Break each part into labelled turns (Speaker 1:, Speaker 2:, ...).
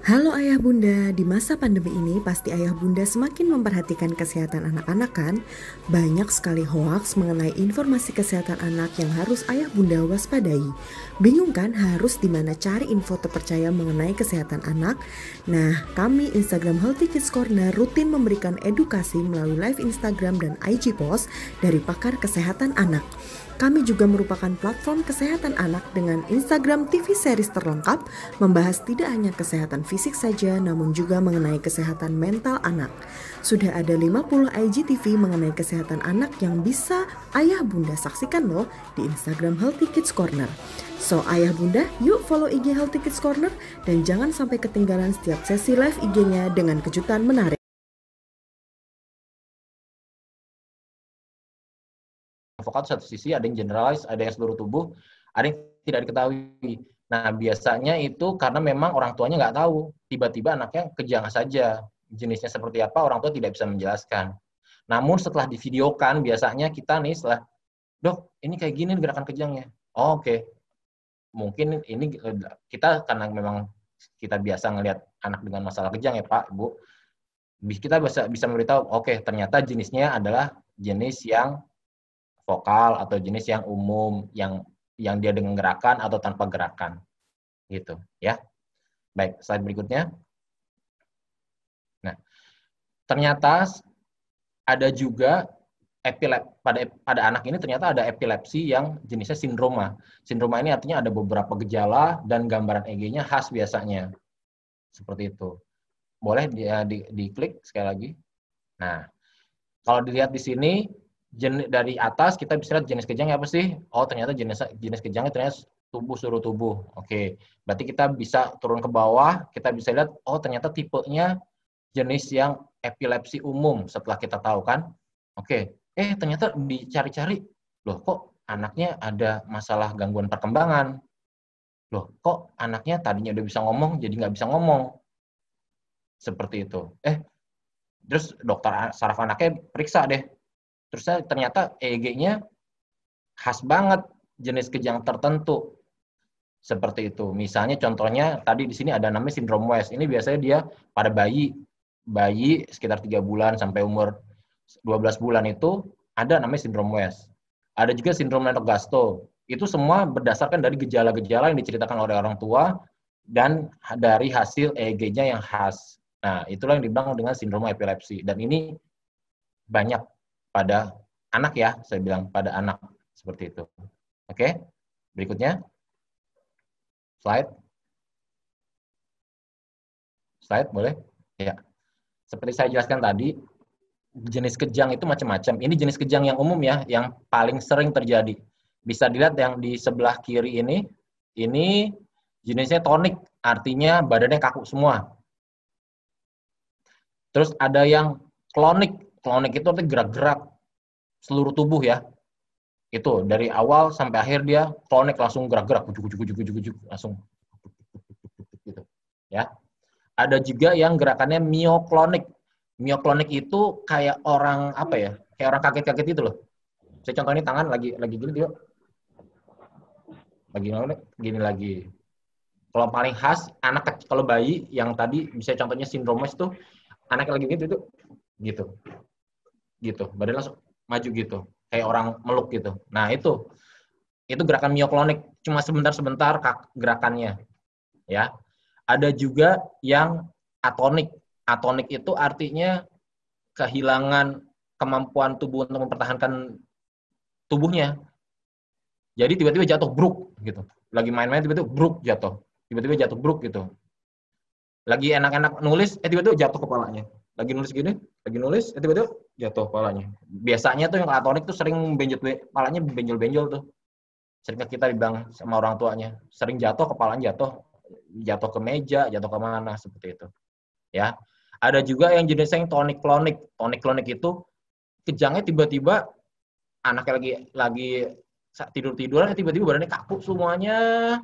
Speaker 1: Halo ayah bunda, di masa pandemi ini pasti ayah bunda semakin memperhatikan kesehatan anak-anak kan? Banyak sekali hoaks mengenai informasi kesehatan anak yang harus ayah bunda waspadai. Bingung kan harus di mana cari info terpercaya mengenai kesehatan anak? Nah, kami Instagram Healthy Kids Corner rutin memberikan edukasi melalui live Instagram dan IG post dari pakar kesehatan anak. Kami juga merupakan platform kesehatan anak dengan Instagram TV series terlengkap, membahas tidak hanya kesehatan fisik saja, namun juga mengenai kesehatan mental anak. Sudah ada 50 IGTV mengenai kesehatan anak yang bisa ayah bunda saksikan loh di Instagram Healthy Kids Corner. So ayah bunda, yuk follow IG Healthy Kids Corner dan jangan sampai ketinggalan setiap sesi live IG-nya dengan kejutan menarik.
Speaker 2: Vokal satu sisi ada yang generalize, ada yang seluruh tubuh, ada yang tidak diketahui. Nah, biasanya itu karena memang orang tuanya nggak tahu. Tiba-tiba anaknya kejang saja. Jenisnya seperti apa, orang tua tidak bisa menjelaskan. Namun setelah divideokan, biasanya kita nih setelah, dok, ini kayak gini gerakan kejangnya. Oh, oke. Mungkin ini kita karena memang kita biasa ngelihat anak dengan masalah kejang ya Pak, Bu. Kita bisa memberitahu, oke, ternyata jenisnya adalah jenis yang vokal atau jenis yang umum yang dia dengan gerakan atau tanpa gerakan gitu ya. Baik, slide berikutnya. Nah, ternyata ada juga pada anak ini ternyata ada epilepsi yang jenisnya sindroma. Sindroma ini artinya ada beberapa gejala dan gambaran EG-nya khas biasanya. Seperti itu. Boleh diklik sekali lagi. Nah, kalau dilihat di sini dari atas kita bisa lihat jenis kejangnya apa sih? Oh, ternyata jenis kejangnya ternyata seluruh tubuh. Oke, berarti kita bisa turun ke bawah, kita bisa lihat oh ternyata tipenya jenis yang epilepsi umum setelah kita tahu kan. Oke, ternyata dicari-cari, loh kok anaknya ada masalah gangguan perkembangan. Loh, kok anaknya tadinya udah bisa ngomong jadi nggak bisa ngomong. Seperti itu. Terus dokter saraf anaknya periksa deh. Terus ternyata EEG-nya khas banget jenis kejang tertentu. Seperti itu. Misalnya contohnya tadi di sini ada namanya sindrom West. Ini biasanya dia pada bayi sekitar 3 bulan sampai umur 12 bulan itu ada namanya sindrom West. Ada juga sindrom Lennox-Gastaut. Itu semua berdasarkan dari gejala-gejala yang diceritakan oleh orang tua dan dari hasil EEG-nya yang khas. Nah, itulah yang dibilang dengan sindrom epilepsi. Dan ini banyak pada anak ya, saya bilang pada anak seperti itu. Oke, berikutnya slide, boleh? Ya, seperti saya jelaskan tadi, jenis kejang itu macam-macam. Ini jenis kejang yang umum ya, yang paling sering terjadi. Bisa dilihat yang di sebelah kiri ini jenisnya tonik, artinya badannya kaku semua. Terus ada yang klonik, klonik itu artinya gerak-gerak seluruh tubuh ya. Itu dari awal sampai akhir dia klonik langsung gerak-gerak, ujuk langsung gitu. Ya. Ada juga yang gerakannya mioklonik. Mioklonik itu kayak orang apa ya? Kayak orang kaget-kaget itu loh. Saya contoh ini tangan lagi gini dia lagi gini lagi. Kalau paling khas anak kecil kalau bayi yang tadi bisa contohnya sindromas itu anak lagi gitu itu gitu. Gitu. Badan langsung maju gitu. Kayak orang meluk gitu. Nah, itu gerakan mioklonik cuma sebentar-sebentar gerakannya ya. Ada juga yang atonik. Atonik itu artinya kehilangan kemampuan tubuh untuk mempertahankan tubuhnya. Jadi tiba-tiba jatuh bruk gitu. Lagi main-main tiba-tiba bruk jatuh. Tiba-tiba jatuh bruk gitu. Lagi enak-enak nulis, tiba-tiba jatuh kepalanya. Lagi nulis gini, lagi nulis, tiba-tiba jatuh kepalanya. Biasanya tuh yang atonik tuh sering kepalanya benjol-benjol tuh. Sering kita dibilang sama orang tuanya. Sering jatuh, kepalanya jatuh ke meja, jatuh ke mana, seperti itu. Ya. Ada juga yang jenisnya yang tonik-klonik. Tonik-klonik itu kejangnya tiba-tiba anaknya lagi tidur-tiduran tiba-tiba badannya kaku semuanya.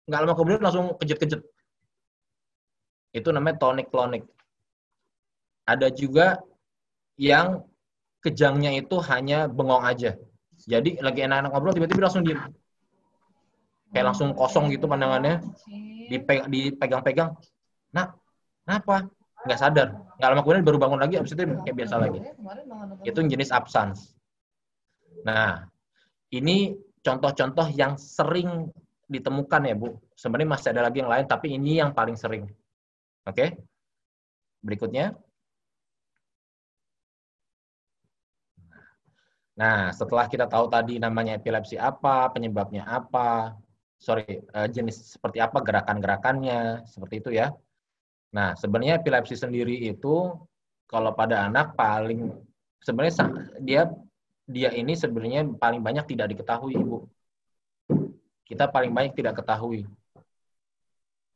Speaker 2: Nggak lama kemudian langsung kejet-kejet. Itu namanya tonic-clonic. Ada juga yang kejangnya itu hanya bengong aja. Jadi lagi enak-enak ngobrol tiba-tiba langsung diem. Kayak langsung kosong gitu pandangannya. Dipegang-pegang. Nah, Kenapa? Nggak sadar. Nggak lama kemudian baru bangun lagi, habis itu kayak biasa lagi. Itu jenis absence. Nah, ini contoh-contoh yang sering ditemukan ya, Bu. Sebenarnya masih ada lagi yang lain, tapi ini yang paling sering. Oke? Berikutnya. Nah, setelah kita tahu tadi namanya epilepsi apa, penyebabnya apa, jenis seperti apa, gerakan-gerakannya, seperti itu ya. Nah, sebenarnya epilepsi sendiri itu kalau pada anak sebenarnya dia ini sebenarnya paling banyak tidak diketahui, Ibu. Kita paling banyak tidak ketahui.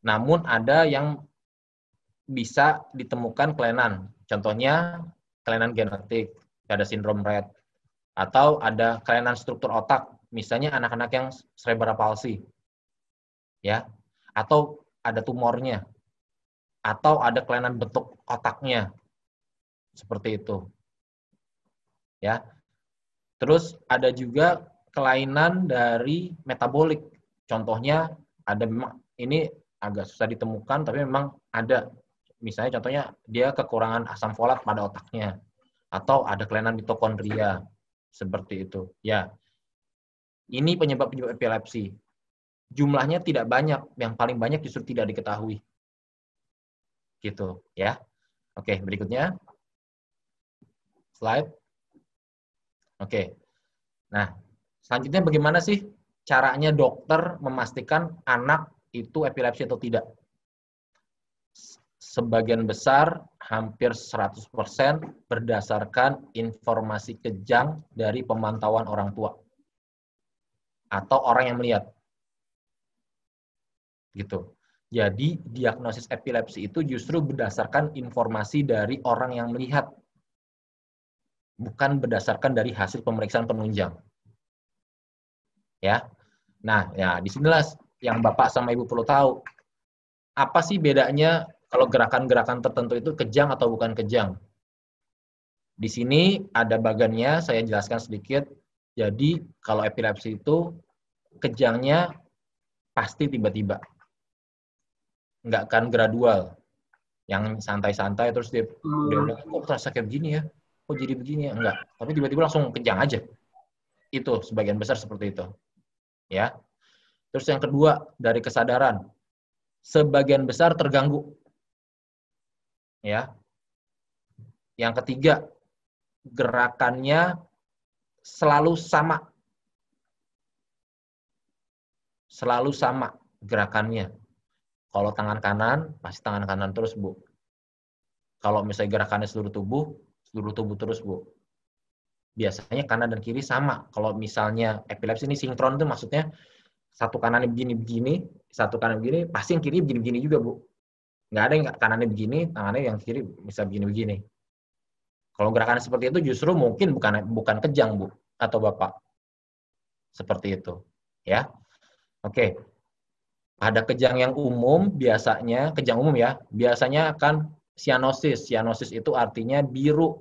Speaker 2: Namun ada yang bisa ditemukan kelainan. Contohnya kelainan genetik, ada sindrom Rett, atau ada kelainan struktur otak, misalnya anak-anak yang cerebral palsy, ya, atau ada tumornya, atau ada kelainan bentuk otaknya, seperti itu, ya. Terus ada juga kelainan dari metabolik, contohnya ada memang ini agak susah ditemukan, tapi memang ada, misalnya contohnya dia kekurangan asam folat pada otaknya, atau ada kelainan mitokondria, seperti itu, ya. Ini penyebab-penyebab epilepsi. Jumlahnya tidak banyak, yang paling banyak justru tidak diketahui. Gitu, ya. Oke, berikutnya. Slide. Oke. Nah, selanjutnya bagaimana sih caranya dokter memastikan anak itu epilepsi atau tidak? Sebagian besar, hampir 100% berdasarkan informasi kejang dari pemantauan orang tua atau orang yang melihat. Gitu. Jadi diagnosis epilepsi itu justru berdasarkan informasi dari orang yang melihat, bukan berdasarkan dari hasil pemeriksaan penunjang. Ya. Nah, ya disinilah yang Bapak sama Ibu perlu tahu. Apa sih bedanya kalau gerakan-gerakan tertentu itu kejang atau bukan kejang? Di sini ada bagannya, saya jelaskan sedikit. Jadi kalau epilepsi itu kejangnya pasti tiba-tiba. Nggak akan gradual. Yang santai-santai terus dia bilang, kok terasa kayak begini ya? Kok jadi begini ya? Enggak. Tapi tiba-tiba langsung kejang aja. Itu sebagian besar seperti itu. Ya. Terus yang kedua, dari kesadaran. Sebagian besar terganggu. Ya. Yang ketiga, gerakannya selalu sama. Selalu sama gerakannya. Kalau tangan kanan, pasti tangan kanan terus, Bu. Kalau misalnya gerakannya seluruh tubuh terus, Bu. Biasanya kanan dan kiri sama. Kalau misalnya epilepsi ini sinkron itu maksudnya satu kanannya begini-begini, satu kanan begini, pasti yang kiri begini-begini juga, Bu. Nggak ada yang kanannya begini, tangannya yang kiri bisa begini-begini. Kalau gerakannya seperti itu justru mungkin bukan kejang, Bu, atau Bapak. Seperti itu. Ya. Oke. Pada kejang yang umum, kejang umum ya, biasanya akan sianosis. Sianosis itu artinya biru,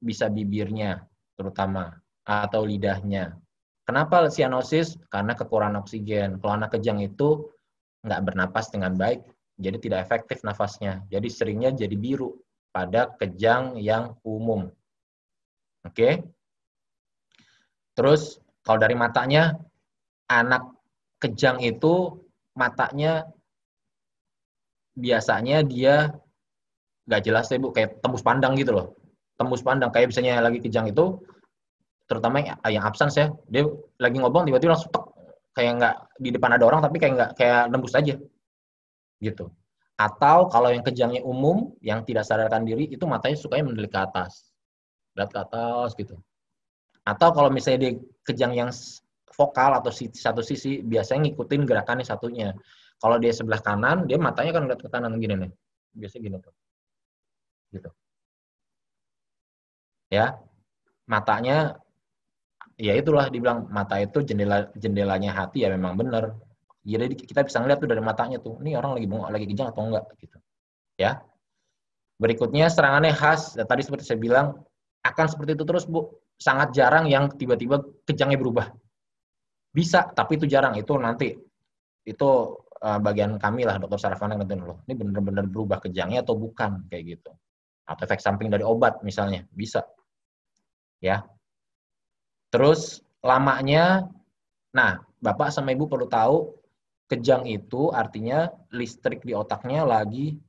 Speaker 2: bisa bibirnya terutama, atau lidahnya. Kenapa sianosis? Karena kekurangan oksigen. Kalau anak kejang itu nggak bernapas dengan baik, jadi tidak efektif nafasnya. Jadi seringnya jadi biru pada kejang yang umum. Oke? Terus kalau dari matanya, anak kejang itu matanya biasanya dia nggak jelas ya, Bu, kayak tembus pandang gitu loh. Tembus pandang, kayak misalnya lagi kejang itu, terutama yang absence ya, dia lagi ngomong tiba-tiba langsung tek, kayak nggak di depan ada orang tapi kayak nembus aja gitu. Atau kalau yang kejangnya umum yang tidak sadarkan diri itu matanya sukanya mendelik ke atas, lihat ke atas gitu. Atau kalau misalnya dia kejang yang vokal atau satu sisi, biasanya ngikutin gerakannya satunya. Kalau dia sebelah kanan, dia matanya kan lihat ke kanan gini nih, biasanya gini tuh, gitu. Ya, matanya, ya itulah dibilang mata itu jendelanya hati, ya memang benar. Jadi kita bisa ngeliat tuh dari matanya tuh, ini orang lagi kejang atau enggak gitu. Ya. Berikutnya serangannya khas, ya, tadi seperti saya bilang akan seperti itu terus, Bu. Sangat jarang yang tiba-tiba kejangnya berubah. Bisa, tapi itu jarang. Itu nanti itu bagian kami lah, dokter saraf anak nentuin loh, ini benar-benar berubah kejangnya atau bukan, kayak gitu. Atau efek samping dari obat misalnya, bisa. Ya. Terus lamanya, nah Bapak sama Ibu perlu tahu, kejang itu artinya listrik di otaknya lagi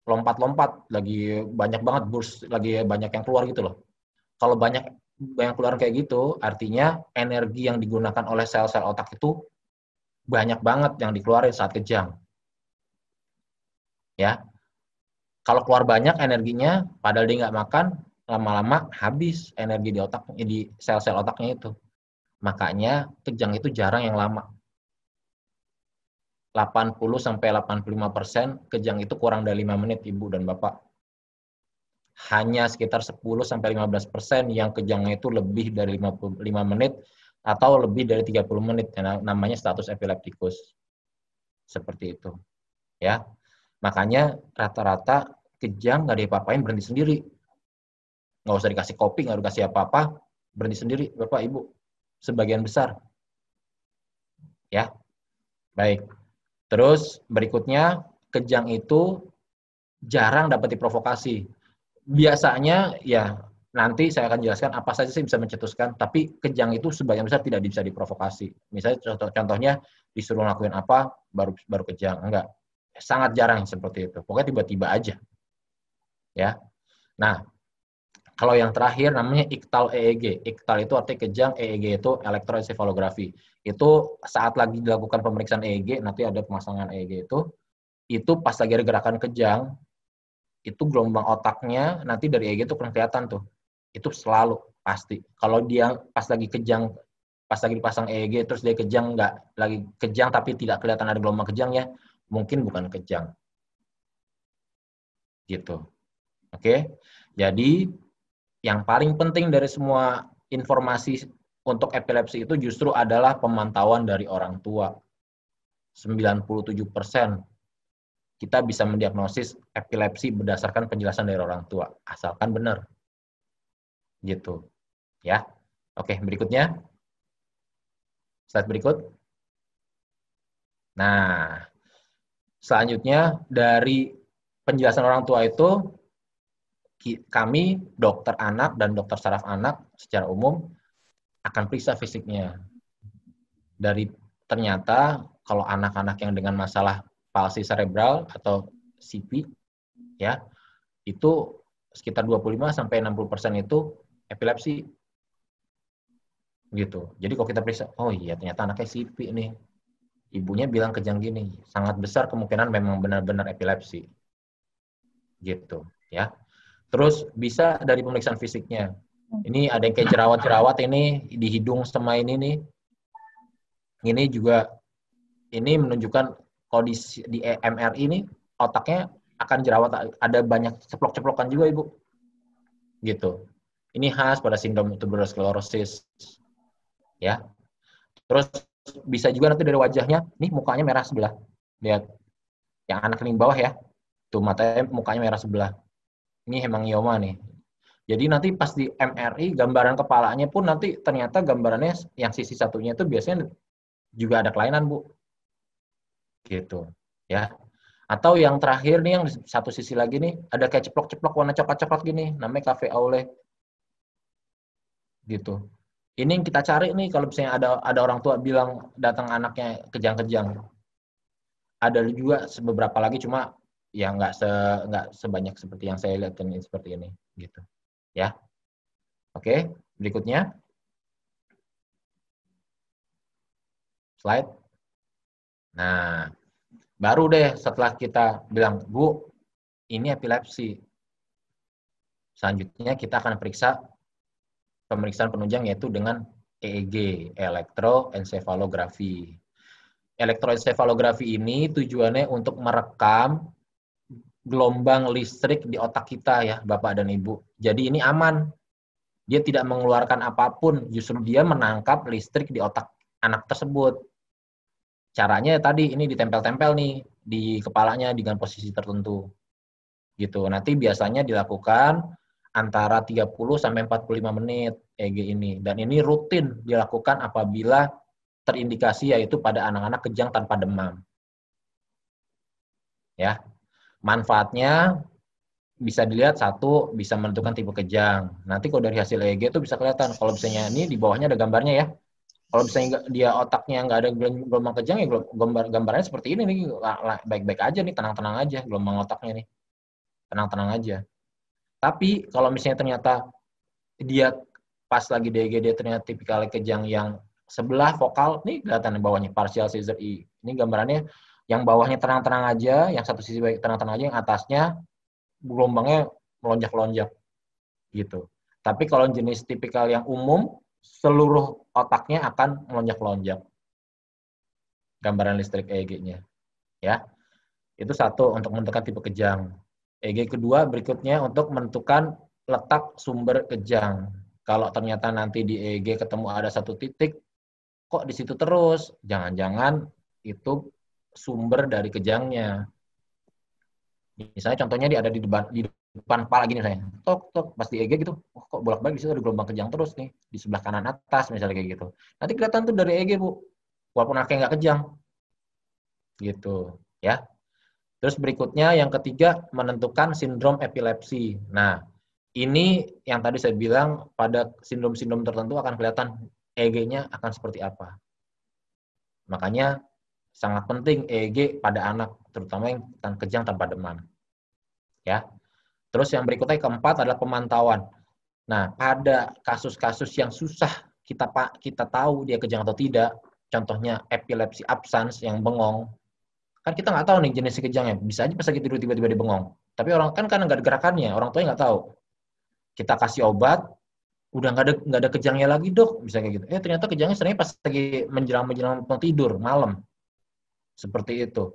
Speaker 2: lompat-lompat, lagi banyak banget burst, lagi banyak yang keluar gitu loh. Kalau banyak keluar kayak gitu, artinya energi yang digunakan oleh sel-sel otak itu banyak banget yang dikeluarin saat kejang. Ya, kalau keluar banyak energinya, padahal dia nggak makan, lama-lama habis energi di otak, di sel-sel otaknya itu. Makanya kejang itu jarang yang lama. 80-85% kejang itu kurang dari 5 menit, Ibu dan Bapak. Hanya sekitar 10-15% yang kejangnya itu lebih dari 55 menit atau lebih dari 30 menit. Namanya status epileptikus. Seperti itu. Ya. Makanya rata-rata kejang nggak diapa-apain, berhenti sendiri. Nggak usah dikasih kopi, nggak dikasih apa-apa, berhenti sendiri, Bapak, Ibu. Sebagian besar. Ya, baik. Terus berikutnya, kejang itu jarang dapat diprovokasi. Biasanya, ya nanti saya akan jelaskan apa saja sih bisa mencetuskan, tapi kejang itu sebagian besar tidak bisa diprovokasi. Misalnya contohnya disuruh ngelakuin apa, baru kejang. Enggak. Sangat jarang seperti itu. Pokoknya tiba-tiba aja. Ya. Nah, kalau yang terakhir namanya iktal EEG. Iktal itu artinya kejang, EEG itu elektroencephalografi. Itu saat lagi dilakukan pemeriksaan EEG, nanti ada pemasangan EEG itu pas lagi ada gerakan kejang, itu gelombang otaknya nanti dari EEG itu kelihatan tuh. Itu selalu pasti. Kalau dia pas lagi kejang, pas lagi dipasang EEG terus dia kejang, nggak lagi kejang tapi tidak kelihatan ada gelombang kejangnya, mungkin bukan kejang. Gitu. Oke. Jadi yang paling penting dari semua informasi untuk epilepsi itu justru adalah pemantauan dari orang tua. 97% kita bisa mendiagnosis epilepsi berdasarkan penjelasan dari orang tua, asalkan benar. Gitu. Ya. Oke, berikutnya. Slide berikut. Nah, selanjutnya dari penjelasan orang tua itu, kami, dokter anak dan dokter saraf anak secara umum akan periksa fisiknya. Dari ternyata kalau anak-anak yang dengan masalah palsi cerebral atau CP, ya, itu sekitar 25-60% itu epilepsi. Gitu. Jadi kalau kita periksa, oh iya ternyata anaknya CP nih. Ibunya bilang kejang gini, sangat besar kemungkinan memang benar-benar epilepsi. Gitu, ya. Terus bisa dari pemeriksaan fisiknya. Ini ada yang kayak jerawat-jerawat ini di hidung sama ini nih. Ini juga ini menunjukkan kondisi di MRI ini otaknya akan jerawat, ada banyak ceplok-ceplokan juga, Ibu. Gitu. Ini khas pada sindrom tuberous sclerosis. Ya. Terus bisa juga nanti dari wajahnya, nih mukanya merah sebelah. Lihat. Yang anak paling bawah ya. Tuh matanya mukanya merah sebelah. Ini hemangioma nih. Jadi nanti pas di MRI gambaran kepalanya pun nanti ternyata gambarannya yang sisi satunya itu biasanya juga ada kelainan, Bu. Gitu. Ya. Atau yang terakhir nih yang satu sisi lagi nih ada kayak ceplok-ceplok warna coklat-coklat gini, namanya cafe au lait. Gitu. Ini yang kita cari nih kalau misalnya ada orang tua bilang datang anaknya kejang-kejang. Ada juga beberapa lagi cuma ya nggak sebanyak seperti yang saya lihat ini seperti ini gitu. Ya. Oke, berikutnya. Slide. Nah, baru deh setelah kita bilang, Bu, ini epilepsi. Selanjutnya kita akan periksa pemeriksaan penunjang yaitu dengan EEG, elektroencephalografi. Elektroencephalografi ini tujuannya untuk merekam gelombang listrik di otak kita ya, Bapak dan Ibu. Jadi ini aman. Dia tidak mengeluarkan apapun, justru dia menangkap listrik di otak anak tersebut. Caranya tadi ini ditempel-tempel nih di kepalanya dengan posisi tertentu. Gitu. Nanti biasanya dilakukan antara 30-45 menit EEG ini. Dan ini rutin dilakukan apabila terindikasi yaitu pada anak-anak kejang tanpa demam. Ya, manfaatnya bisa dilihat satu, bisa menentukan tipe kejang. Nanti kalau dari hasil EEG itu bisa kelihatan. Kalau misalnya ini di bawahnya ada gambarnya ya. Kalau misalnya dia otaknya nggak ada gelombang kejang ya gambarnya seperti ini nih, baik-baik aja nih, tenang-tenang aja gelombang otaknya nih, tenang-tenang aja. Tapi kalau misalnya ternyata dia pas lagi DG dia ternyata tipikal kejang yang sebelah vokal, nih kelihatan di bawahnya partial seizure I. Ini gambarannya yang bawahnya tenang-tenang aja, yang satu sisi baik tenang-tenang aja, yang atasnya gelombangnya melonjak-lonjak gitu. Tapi kalau jenis tipikal yang umum, seluruh otaknya akan melonjak-lonjak. Gambaran listrik EEG-nya, ya. Itu satu untuk menentukan tipe kejang. EEG kedua berikutnya untuk menentukan letak sumber kejang. Kalau ternyata nanti di EEG ketemu ada satu titik, kok di situ terus? Jangan-jangan itu sumber dari kejangnya. Misalnya contohnya dia ada di depan kepala gini saya, tok tok pas di EEG gitu, oh, kok bolak-balik di situ ada gelombang kejang terus nih di sebelah kanan atas misalnya kayak gitu. Nanti kelihatan tuh dari EEG Bu, walaupun anaknya nggak kejang, gitu ya. Terus berikutnya yang ketiga menentukan sindrom epilepsi. Nah ini yang tadi saya bilang pada sindrom-sindrom tertentu akan kelihatan EEG-nya akan seperti apa. Makanya sangat penting EEG pada anak, terutama yang kejang tanpa demam. Ya. Terus yang berikutnya keempat adalah pemantauan. Nah, pada kasus-kasus yang susah kita tahu dia kejang atau tidak, contohnya epilepsi absence yang bengong, kan kita nggak tahu nih jenis kejangnya. Bisa aja pas lagi tidur tiba-tiba dia bengong. Tapi orang kan karena nggak ada gerakannya, orang tuanya nggak tahu. Kita kasih obat, udah nggak ada kejangnya lagi dok, bisa kayak gitu. Ternyata kejangnya sebenarnya pas lagi menjelang mau tidur malam, seperti itu.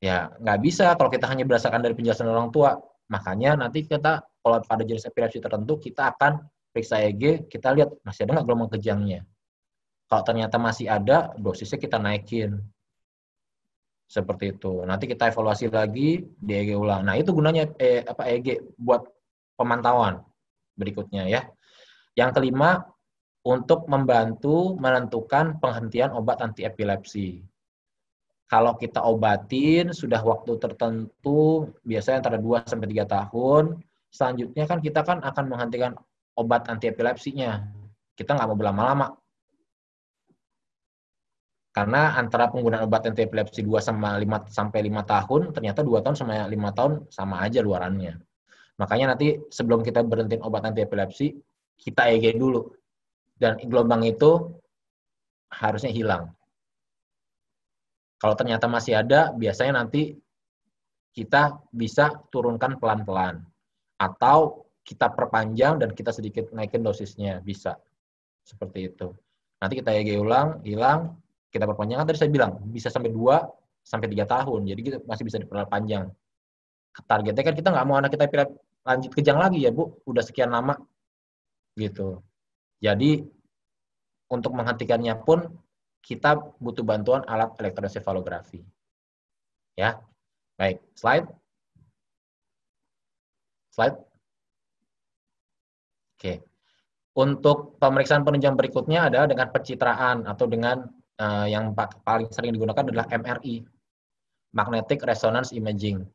Speaker 2: Ya nggak bisa kalau kita hanya berdasarkan dari penjelasan orang tua. Makanya nanti kita kalau pada jenis epilepsi tertentu kita akan periksa EEG, kita lihat masih ada nggak gelombang kejangnya. Kalau ternyata masih ada, dosisnya kita naikin. Seperti itu. Nanti kita evaluasi lagi di EEG ulang. Nah itu gunanya EEG buat pemantauan berikutnya ya. Yang kelima untuk membantu menentukan penghentian obat anti epilepsi. Kalau kita obatin sudah waktu tertentu, biasanya antara 2 sampai 3 tahun, selanjutnya kan kita kan akan menghentikan obat anti epilepsinya. Kita nggak mau berlama-lama. Karena antara penggunaan obat anti epilepsi 2 sampai 5 tahun, ternyata 2 tahun sama 5 tahun sama aja luarannya. Makanya nanti sebelum kita berhentiin obat anti epilepsi, kita EEG dulu. Dan gelombang itu harusnya hilang. Kalau ternyata masih ada, biasanya nanti kita bisa turunkan pelan-pelan. Atau kita perpanjang dan kita sedikit naikin dosisnya, bisa. Seperti itu. Nanti kita EEG ulang, hilang, kita perpanjang. Kan tadi saya bilang, bisa sampai 2 sampai 3 tahun. Jadi kita masih bisa diperpanjang. Targetnya kan kita nggak mau anak kita lanjut kejang lagi ya Bu, udah sekian lama. Gitu. Jadi, untuk menghentikannya pun, kita butuh bantuan alat elektroensefalografi. Ya, baik. Slide. Oke. Untuk pemeriksaan penunjang berikutnya adalah dengan pencitraan atau dengan yang paling sering digunakan adalah MRI, Magnetic Resonance Imaging.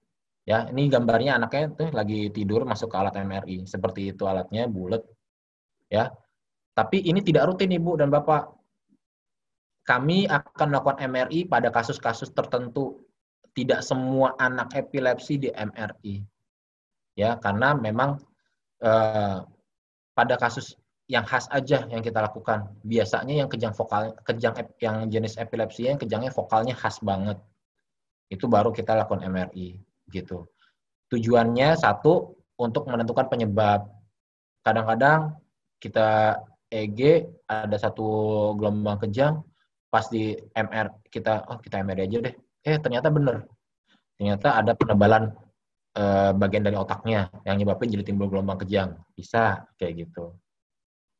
Speaker 2: Ya, ini gambarnya anaknya tuh lagi tidur masuk ke alat MRI. Seperti itu alatnya bulat. Ya. Tapi ini tidak rutin Ibu dan Bapak. Kami akan melakukan MRI pada kasus-kasus tertentu. Tidak semua anak epilepsi di MRI. Ya, karena memang pada kasus yang khas aja yang kita lakukan. Biasanya yang yang jenis epilepsi yang kejangnya vokalnya khas banget. Itu baru kita lakukan MRI gitu. Tujuannya satu untuk menentukan penyebab. Kadang-kadang kita EEG ada satu gelombang kejang, pas di MR kita MRI aja deh. Ternyata benar. Ternyata ada penebalan bagian dari otaknya yang nyebabin jadi timbul gelombang kejang. Bisa kayak gitu.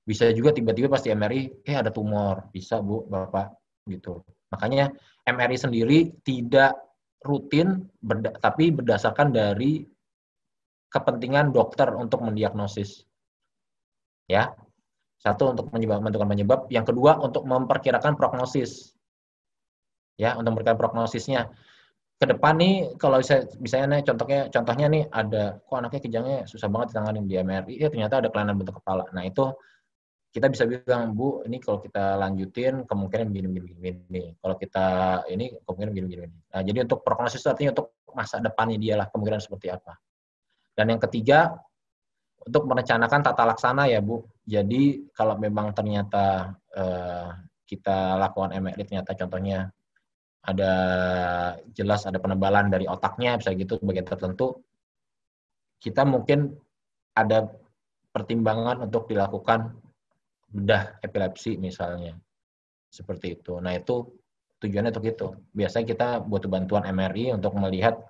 Speaker 2: Bisa juga tiba-tiba pas di MRI, ada tumor. Bisa Bu, Bapak, gitu. Makanya MRI sendiri tidak rutin, tapi berdasarkan dari kepentingan dokter untuk mendiagnosis. Ya, satu untuk menentukan penyebab, yang kedua untuk memperkirakan prognosis. Ya, untuk memperkirakan prognosisnya. ke depan nih kalau misalnya nih contohnya nih ada kok anaknya kejangnya susah banget ditanganin di MRI, ya ternyata ada kelainan bentuk kepala. Nah itu kita bisa bilang, Bu, ini kalau kita lanjutin kemungkinan begini. Kalau kita ini kemungkinan begini. Nah, jadi untuk prognosis artinya untuk masa depannya dia lah, kemungkinan seperti apa. Dan yang ketiga, untuk merencanakan tata laksana ya, Bu. Jadi kalau memang ternyata kita lakukan MRI, ternyata contohnya jelas ada penebalan dari otaknya, bisa gitu, bagian tertentu, kita mungkin ada pertimbangan untuk dilakukan bedah epilepsi misalnya, seperti itu. Nah itu tujuannya untuk itu. Biasanya kita butuh bantuan MRI untuk melihat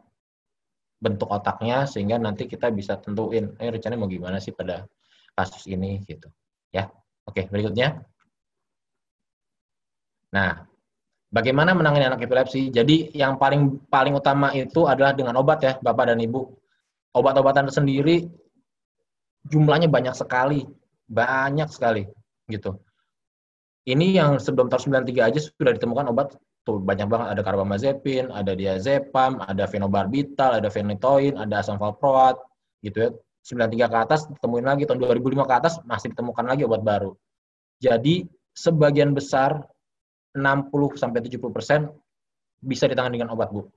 Speaker 2: bentuk otaknya sehingga nanti kita bisa tentuin, rencananya mau gimana sih pada kasus ini gitu. Ya, oke berikutnya. Nah, bagaimana menangani anak epilepsi? Jadi yang paling utama itu adalah dengan obat ya, Bapak dan Ibu. Obat-obatan sendiri jumlahnya banyak sekali gitu. Ini yang sebelum tahun 93 aja sudah ditemukan obat tuh banyak banget, ada carbamazepin, ada diazepam, ada phenobarbital, ada phenytoin, ada asam valproat gitu ya. 93 ke atas ditemuin lagi, tahun 2005 ke atas masih ditemukan lagi obat baru. Jadi sebagian besar 60-70% bisa ditangani dengan obat, Bu.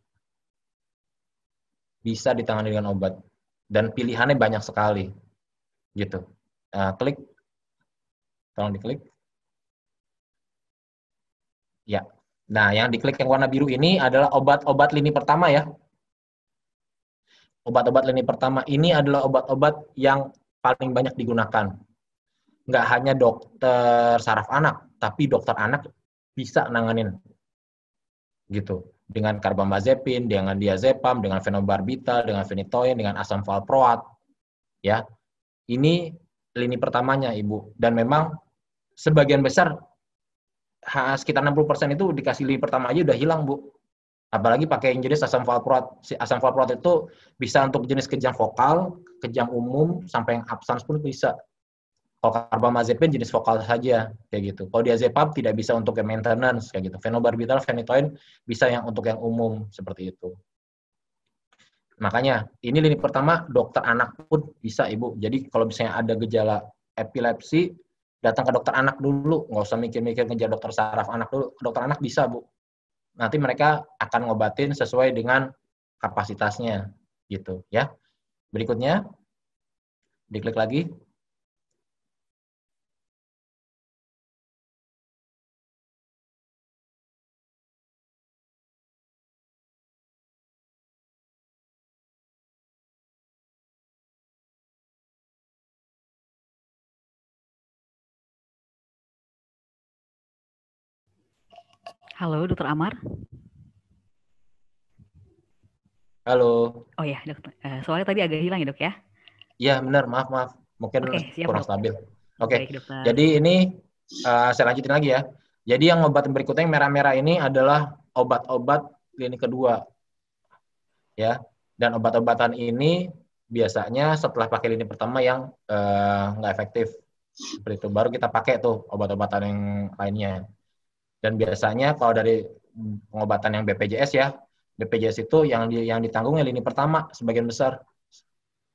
Speaker 2: Bisa ditangani dengan obat. Dan pilihannya banyak sekali. Gitu. Klik. Tolong diklik. Ya. Nah, yang diklik yang warna biru ini adalah obat-obat lini pertama ya. Obat-obat lini pertama ini adalah obat-obat yang paling banyak digunakan. Nggak hanya dokter saraf anak, tapi dokter anak bisa nanganin. Gitu. Dengan carbamazepin, dengan diazepam, dengan phenobarbital, dengan phenytoin, dengan asam valproat. Ya. Ini lini pertamanya, Ibu. Dan memang sebagian besar sekitar 60% itu dikasih lini pertama aja udah hilang, Bu. Apalagi pakai yang jenis asam valproat. Asam valproat itu bisa untuk jenis kejang vokal, kejang umum, sampai yang absans pun bisa. Kalau carbamazepin jenis vokal saja, kayak gitu. Kalau diazepam tidak bisa untuk yang maintenance, kayak gitu. Phenobarbital, phenytoin bisa yang untuk yang umum, seperti itu. Makanya, ini lini pertama, dokter anak pun bisa, Ibu. Jadi kalau misalnya ada gejala epilepsi, datang ke dokter anak dulu, nggak usah mikir-mikir ngejar dokter saraf anak dulu. Dokter anak bisa, Bu. Nanti mereka akan ngobatin sesuai dengan kapasitasnya gitu ya. Berikutnya diklik lagi.
Speaker 3: Halo, Dokter Amar.
Speaker 2: Halo.
Speaker 3: Oh ya, Dokter. Soalnya tadi agak hilang ya, Dok ya?
Speaker 2: Iya, benar. Maaf. Mungkin
Speaker 3: siap,
Speaker 2: kurang
Speaker 3: Dok.
Speaker 2: stabil. Oke.
Speaker 3: Baik, Dokter.
Speaker 2: Jadi ini saya lanjutin lagi ya. Jadi yang obat berikutnya yang merah-merah ini adalah obat-obat lini kedua. Ya. Dan obat-obatan ini biasanya setelah pakai lini pertama yang nggak efektif. Seperti itu. Baru kita pakai tuh obat-obatan yang lainnya. Dan biasanya kalau dari pengobatan yang BPJS ya, BPJS itu yang ditanggungnya lini pertama sebagian besar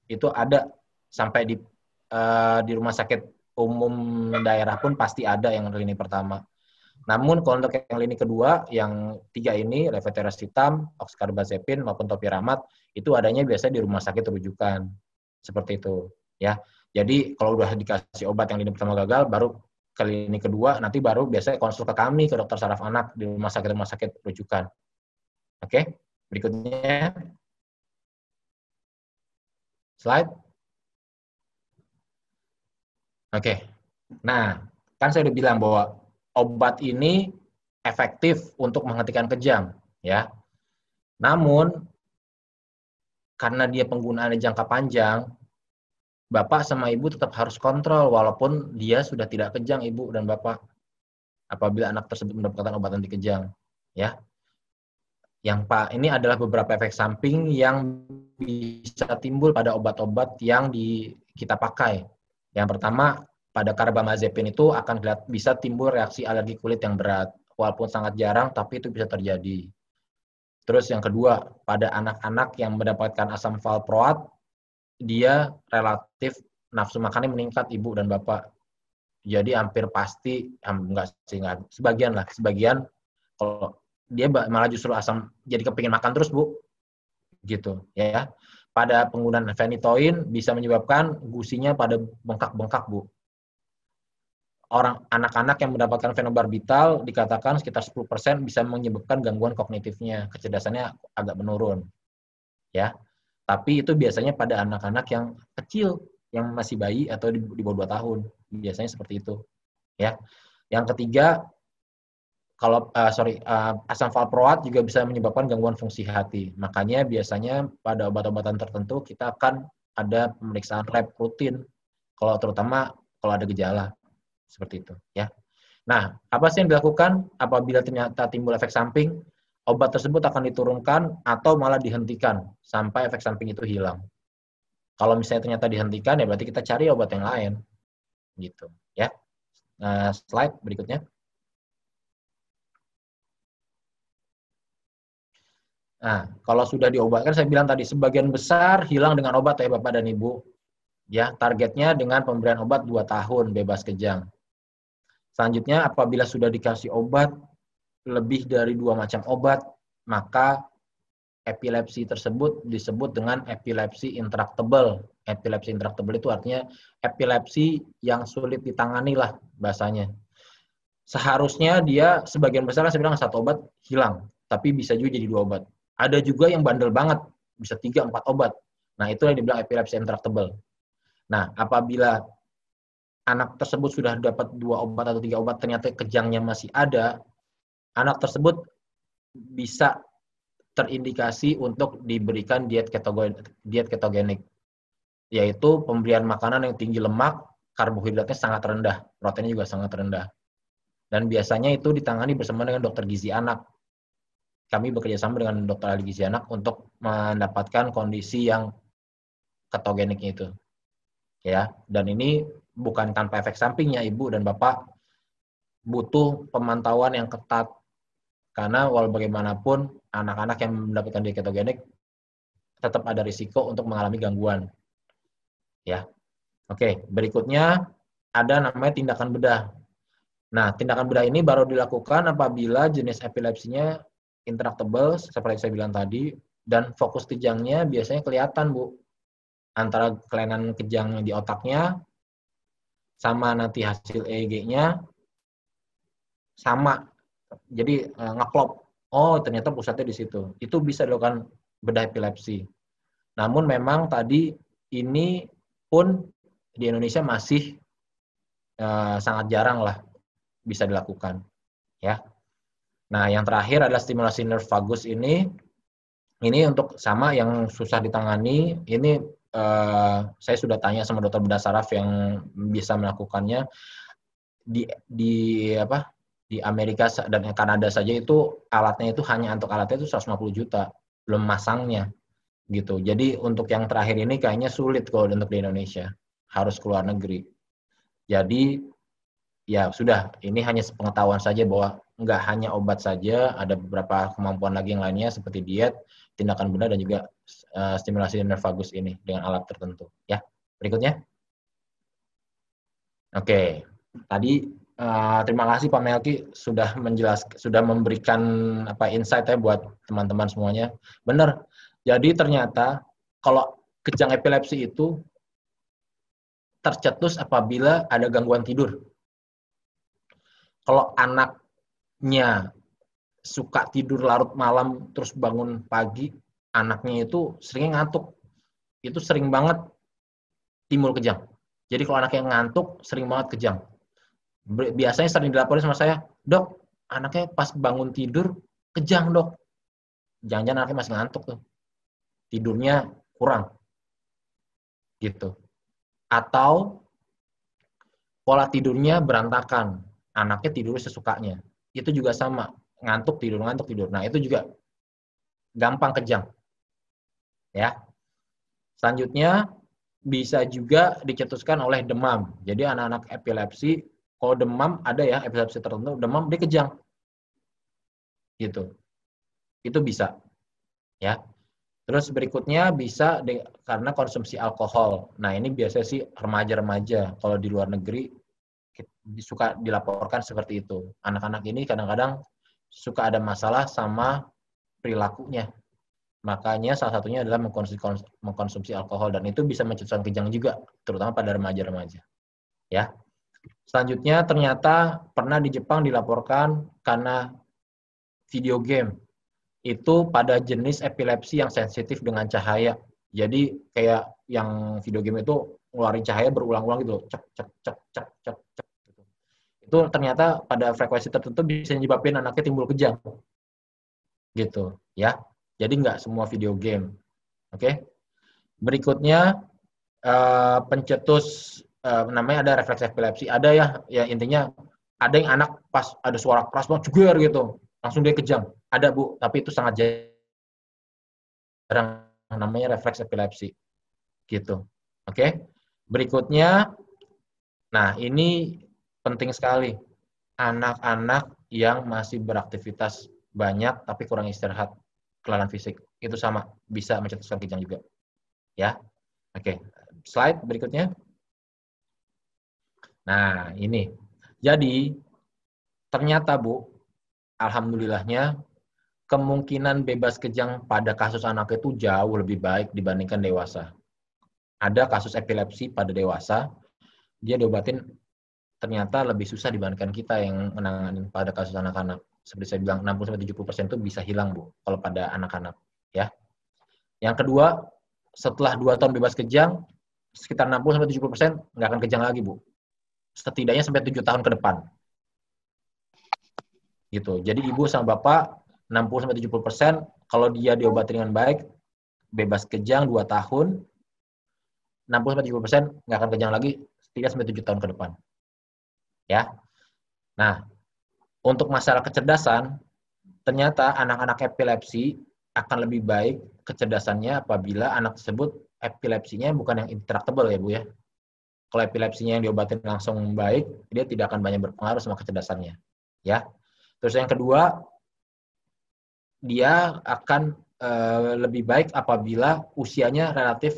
Speaker 2: itu ada sampai di rumah sakit umum daerah pun pasti ada yang lini pertama. Namun kalau untuk yang lini kedua, yang 3 ini, levetiracetam, oxcarbazepin maupun topiramate itu adanya biasanya di rumah sakit rujukan seperti itu ya. Jadi kalau udah dikasih obat yang lini pertama gagal, baru ke lini kedua, nanti baru biasanya konsul ke kami, ke dokter saraf anak di rumah sakit rujukan. Oke, berikutnya. Slide. Oke, nah kan saya udah bilang bahwa obat ini efektif untuk menghentikan kejang, ya. Namun, karena dia penggunaannya jangka panjang, Bapak sama Ibu tetap harus kontrol walaupun dia sudah tidak kejang, Ibu dan Bapak. Apabila anak tersebut mendapatkan obat anti kejang, ya. Ini adalah beberapa efek samping yang bisa timbul pada obat-obat yang kita pakai. Yang pertama, pada carbamazepin itu akan bisa timbul reaksi alergi kulit yang berat. Walaupun sangat jarang, tapi itu bisa terjadi. Terus yang kedua, pada anak-anak yang mendapatkan asam valproat, dia relatif nafsu makannya meningkat ibu dan bapak. Jadi hampir pasti, enggak sih, sebagian kalau dia malah justru asam jadi kepingin makan terus bu, gitu ya. Pada penggunaan phenytoin bisa menyebabkan gusinya pada bengkak-bengkak bu. Anak-anak yang mendapatkan fenobarbital dikatakan sekitar 10% bisa menyebabkan gangguan kognitifnya, kecerdasannya agak menurun. Ya. Tapi itu biasanya pada anak-anak yang kecil, yang masih bayi atau di bawah 2 tahun. Biasanya seperti itu. Ya. Yang ketiga, kalau asam valproat juga bisa menyebabkan gangguan fungsi hati. Makanya biasanya pada obat-obatan tertentu kita akan ada pemeriksaan lab rutin. Terutama kalau ada gejala. Seperti itu, ya. Nah, apa sih yang dilakukan apabila ternyata timbul efek samping? Obat tersebut akan diturunkan atau malah dihentikan sampai efek samping itu hilang. Kalau misalnya ternyata dihentikan, ya berarti kita cari obat yang lain, gitu, ya. Nah, slide berikutnya. Nah, kalau sudah diobatkan, saya bilang tadi sebagian besar hilang dengan obat ya Bapak dan Ibu. Ya, targetnya dengan pemberian obat 2 tahun bebas kejang. Selanjutnya, apabila sudah dikasih obat, lebih dari 2 macam obat, maka epilepsi tersebut disebut dengan epilepsi intractable. Epilepsi intractable itu artinya epilepsi yang sulit ditangani lah bahasanya. Seharusnya dia sebagian besar saya bilang 1 obat hilang, tapi bisa juga jadi 2 obat. Ada juga yang bandel banget, bisa 3-4 obat. Nah, itu yang dibilang epilepsi intractable. Nah, apabila anak tersebut sudah dapat 2 obat atau 3 obat, ternyata kejangnya masih ada, anak tersebut bisa terindikasi untuk diberikan diet ketogenik, yaitu pemberian makanan yang tinggi lemak, karbohidratnya sangat rendah, proteinnya juga sangat rendah. Dan biasanya itu ditangani bersama dengan dokter gizi anak. Kami bekerja sama dengan dokter ahli gizi anak untuk mendapatkan kondisi yang ketogeniknya itu. Ya, dan ini bukan tanpa efek sampingnya Ibu dan Bapak, butuh pemantauan yang ketat. Karena walau bagaimanapun anak-anak yang mendapatkan diet ketogenik tetap ada risiko untuk mengalami gangguan. Ya. Oke, berikutnya ada namanya tindakan bedah. Nah, tindakan bedah ini baru dilakukan apabila jenis epilepsinya intractable seperti saya bilang tadi, dan fokus kejangnya biasanya kelihatan, Bu. Antara kelainan kejang di otaknya sama nanti hasil EEG-nya sama. Jadi ngeklop. Oh, ternyata pusatnya di situ. Itu bisa dilakukan bedah epilepsi. Namun memang tadi ini pun di Indonesia masih sangat jarang lah bisa dilakukan. Ya. Nah, yang terakhir adalah stimulasi nerve vagus ini. Ini untuk sama yang susah ditangani. Ini saya sudah tanya sama dokter bedah saraf yang bisa melakukannya di Amerika dan Kanada saja itu alatnya itu hanya untuk alatnya itu 150 juta, belum masangnya gitu. Jadi untuk yang terakhir ini kayaknya sulit kalau untuk di Indonesia, harus keluar negeri. Jadi ya sudah, ini hanya sepengetahuan saja bahwa nggak hanya obat saja, ada beberapa kemampuan lagi yang lainnya seperti diet, tindakan bedah dan juga stimulasi nerve vagus ini dengan alat tertentu. Ya, berikutnya. Oke, tadi terima kasih Pak Melki sudah sudah memberikan insight ya buat teman-teman semuanya. Benar. Jadi ternyata kalau kejang epilepsi itu tercetus apabila ada gangguan tidur. Kalau anaknya suka tidur larut malam terus bangun pagi, anaknya itu sering ngantuk. Itu sering banget timbul kejang. Jadi kalau anaknya ngantuk, sering banget kejang. Biasanya sering dilaporin sama saya, dok, anaknya pas bangun tidur, kejang dok. Jangan-jangan anaknya masih ngantuk tuh. Tidurnya kurang. Gitu. Atau pola tidurnya berantakan. Anaknya tidur sesukanya. Itu juga sama. Ngantuk, tidur. Nah, itu juga gampang kejang. Ya. Selanjutnya, bisa juga dicetuskan oleh demam. Jadi anak-anak epilepsi, kalau demam ada ya epilepsi tertentu, demam dia kejang. Gitu. Itu bisa. ya. Terus berikutnya bisa karena konsumsi alkohol. Nah, ini biasanya sih remaja-remaja. Kalau di luar negeri suka dilaporkan seperti itu. Anak-anak ini kadang-kadang suka ada masalah sama perilakunya. Makanya salah satunya adalah mengkonsumsi alkohol, dan itu bisa mencetuskan kejang juga, terutama pada remaja-remaja. Ya. Selanjutnya ternyata pernah di Jepang dilaporkan karena video game itu pada jenis epilepsi yang sensitif dengan cahaya. Jadi kayak yang video game itu ngeluarin cahaya berulang-ulang gitu, cek cek cek cek cek cek. Itu ternyata pada frekuensi tertentu bisa menyebabkan anaknya timbul kejang. Gitu, ya. Jadi nggak semua video game. Oke. Berikutnya pencetus namanya ada refleks epilepsi. Ada ya intinya ada yang anak pas ada suara keras banget jeger gitu, langsung dia kejang. Ada Bu, tapi itu sangat jarang, namanya refleks epilepsi. Gitu. Oke. Berikutnya, nah ini penting sekali. Anak-anak yang masih beraktivitas banyak tapi kurang istirahat, kelelahan fisik, itu sama bisa mencetuskan kejang juga. Ya. Oke. Slide berikutnya. Nah, ini. Jadi, ternyata Bu, alhamdulillahnya kemungkinan bebas kejang pada kasus anak itu jauh lebih baik dibandingkan dewasa. Ada kasus epilepsi pada dewasa, dia diobatin ternyata lebih susah dibandingkan kita yang menangani pada kasus anak-anak. Seperti saya bilang, 60-70% itu bisa hilang, Bu, kalau pada anak-anak. Ya. Yang kedua, setelah 2 tahun bebas kejang, sekitar 60-70% nggak akan kejang lagi, Bu. Setidaknya sampai 7 tahun ke depan. Gitu. Jadi ibu sama bapak 60-70% kalau dia diobati dengan baik, bebas kejang 2 tahun, 60-70% nggak akan kejang lagi, setidaknya sampai 7 tahun ke depan. Ya. Nah, untuk masalah kecerdasan, ternyata anak-anak epilepsi akan lebih baik kecerdasannya apabila anak tersebut epilepsinya bukan yang intractable ya Bu ya. Kalau epilepsinya yang diobatin langsung baik, dia tidak akan banyak berpengaruh sama kecerdasannya. Ya. Terus yang kedua, dia akan lebih baik apabila usianya relatif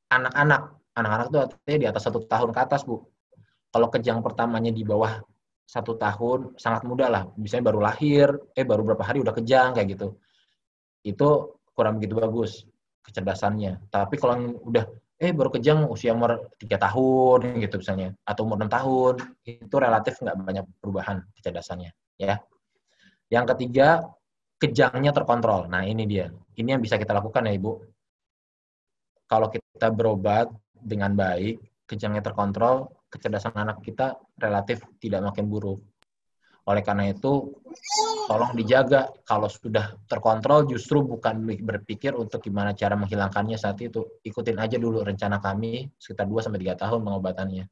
Speaker 2: anak-anak. Anak-anak itu artinya di atas 1 tahun ke atas, Bu. Kalau kejang pertamanya di bawah 1 tahun, sangat mudah lah. Misalnya baru lahir, baru berapa hari udah kejang, kayak gitu. Itu kurang begitu bagus kecerdasannya. Tapi kalau udah baru kejang usia umur 3 tahun gitu misalnya, atau umur 6 tahun, itu relatif nggak banyak perubahan kecerdasannya. Ya. Yang ketiga, kejangnya terkontrol. Nah ini dia. Ini yang bisa kita lakukan ya Ibu. Kalau kita berobat dengan baik, kejangnya terkontrol, kecerdasan anak kita relatif tidak makin buruk. Oleh karena itu, tolong dijaga. Kalau sudah terkontrol, justru bukan berpikir untuk gimana cara menghilangkannya saat itu. Ikutin aja dulu rencana kami, sekitar 2-3 tahun pengobatannya.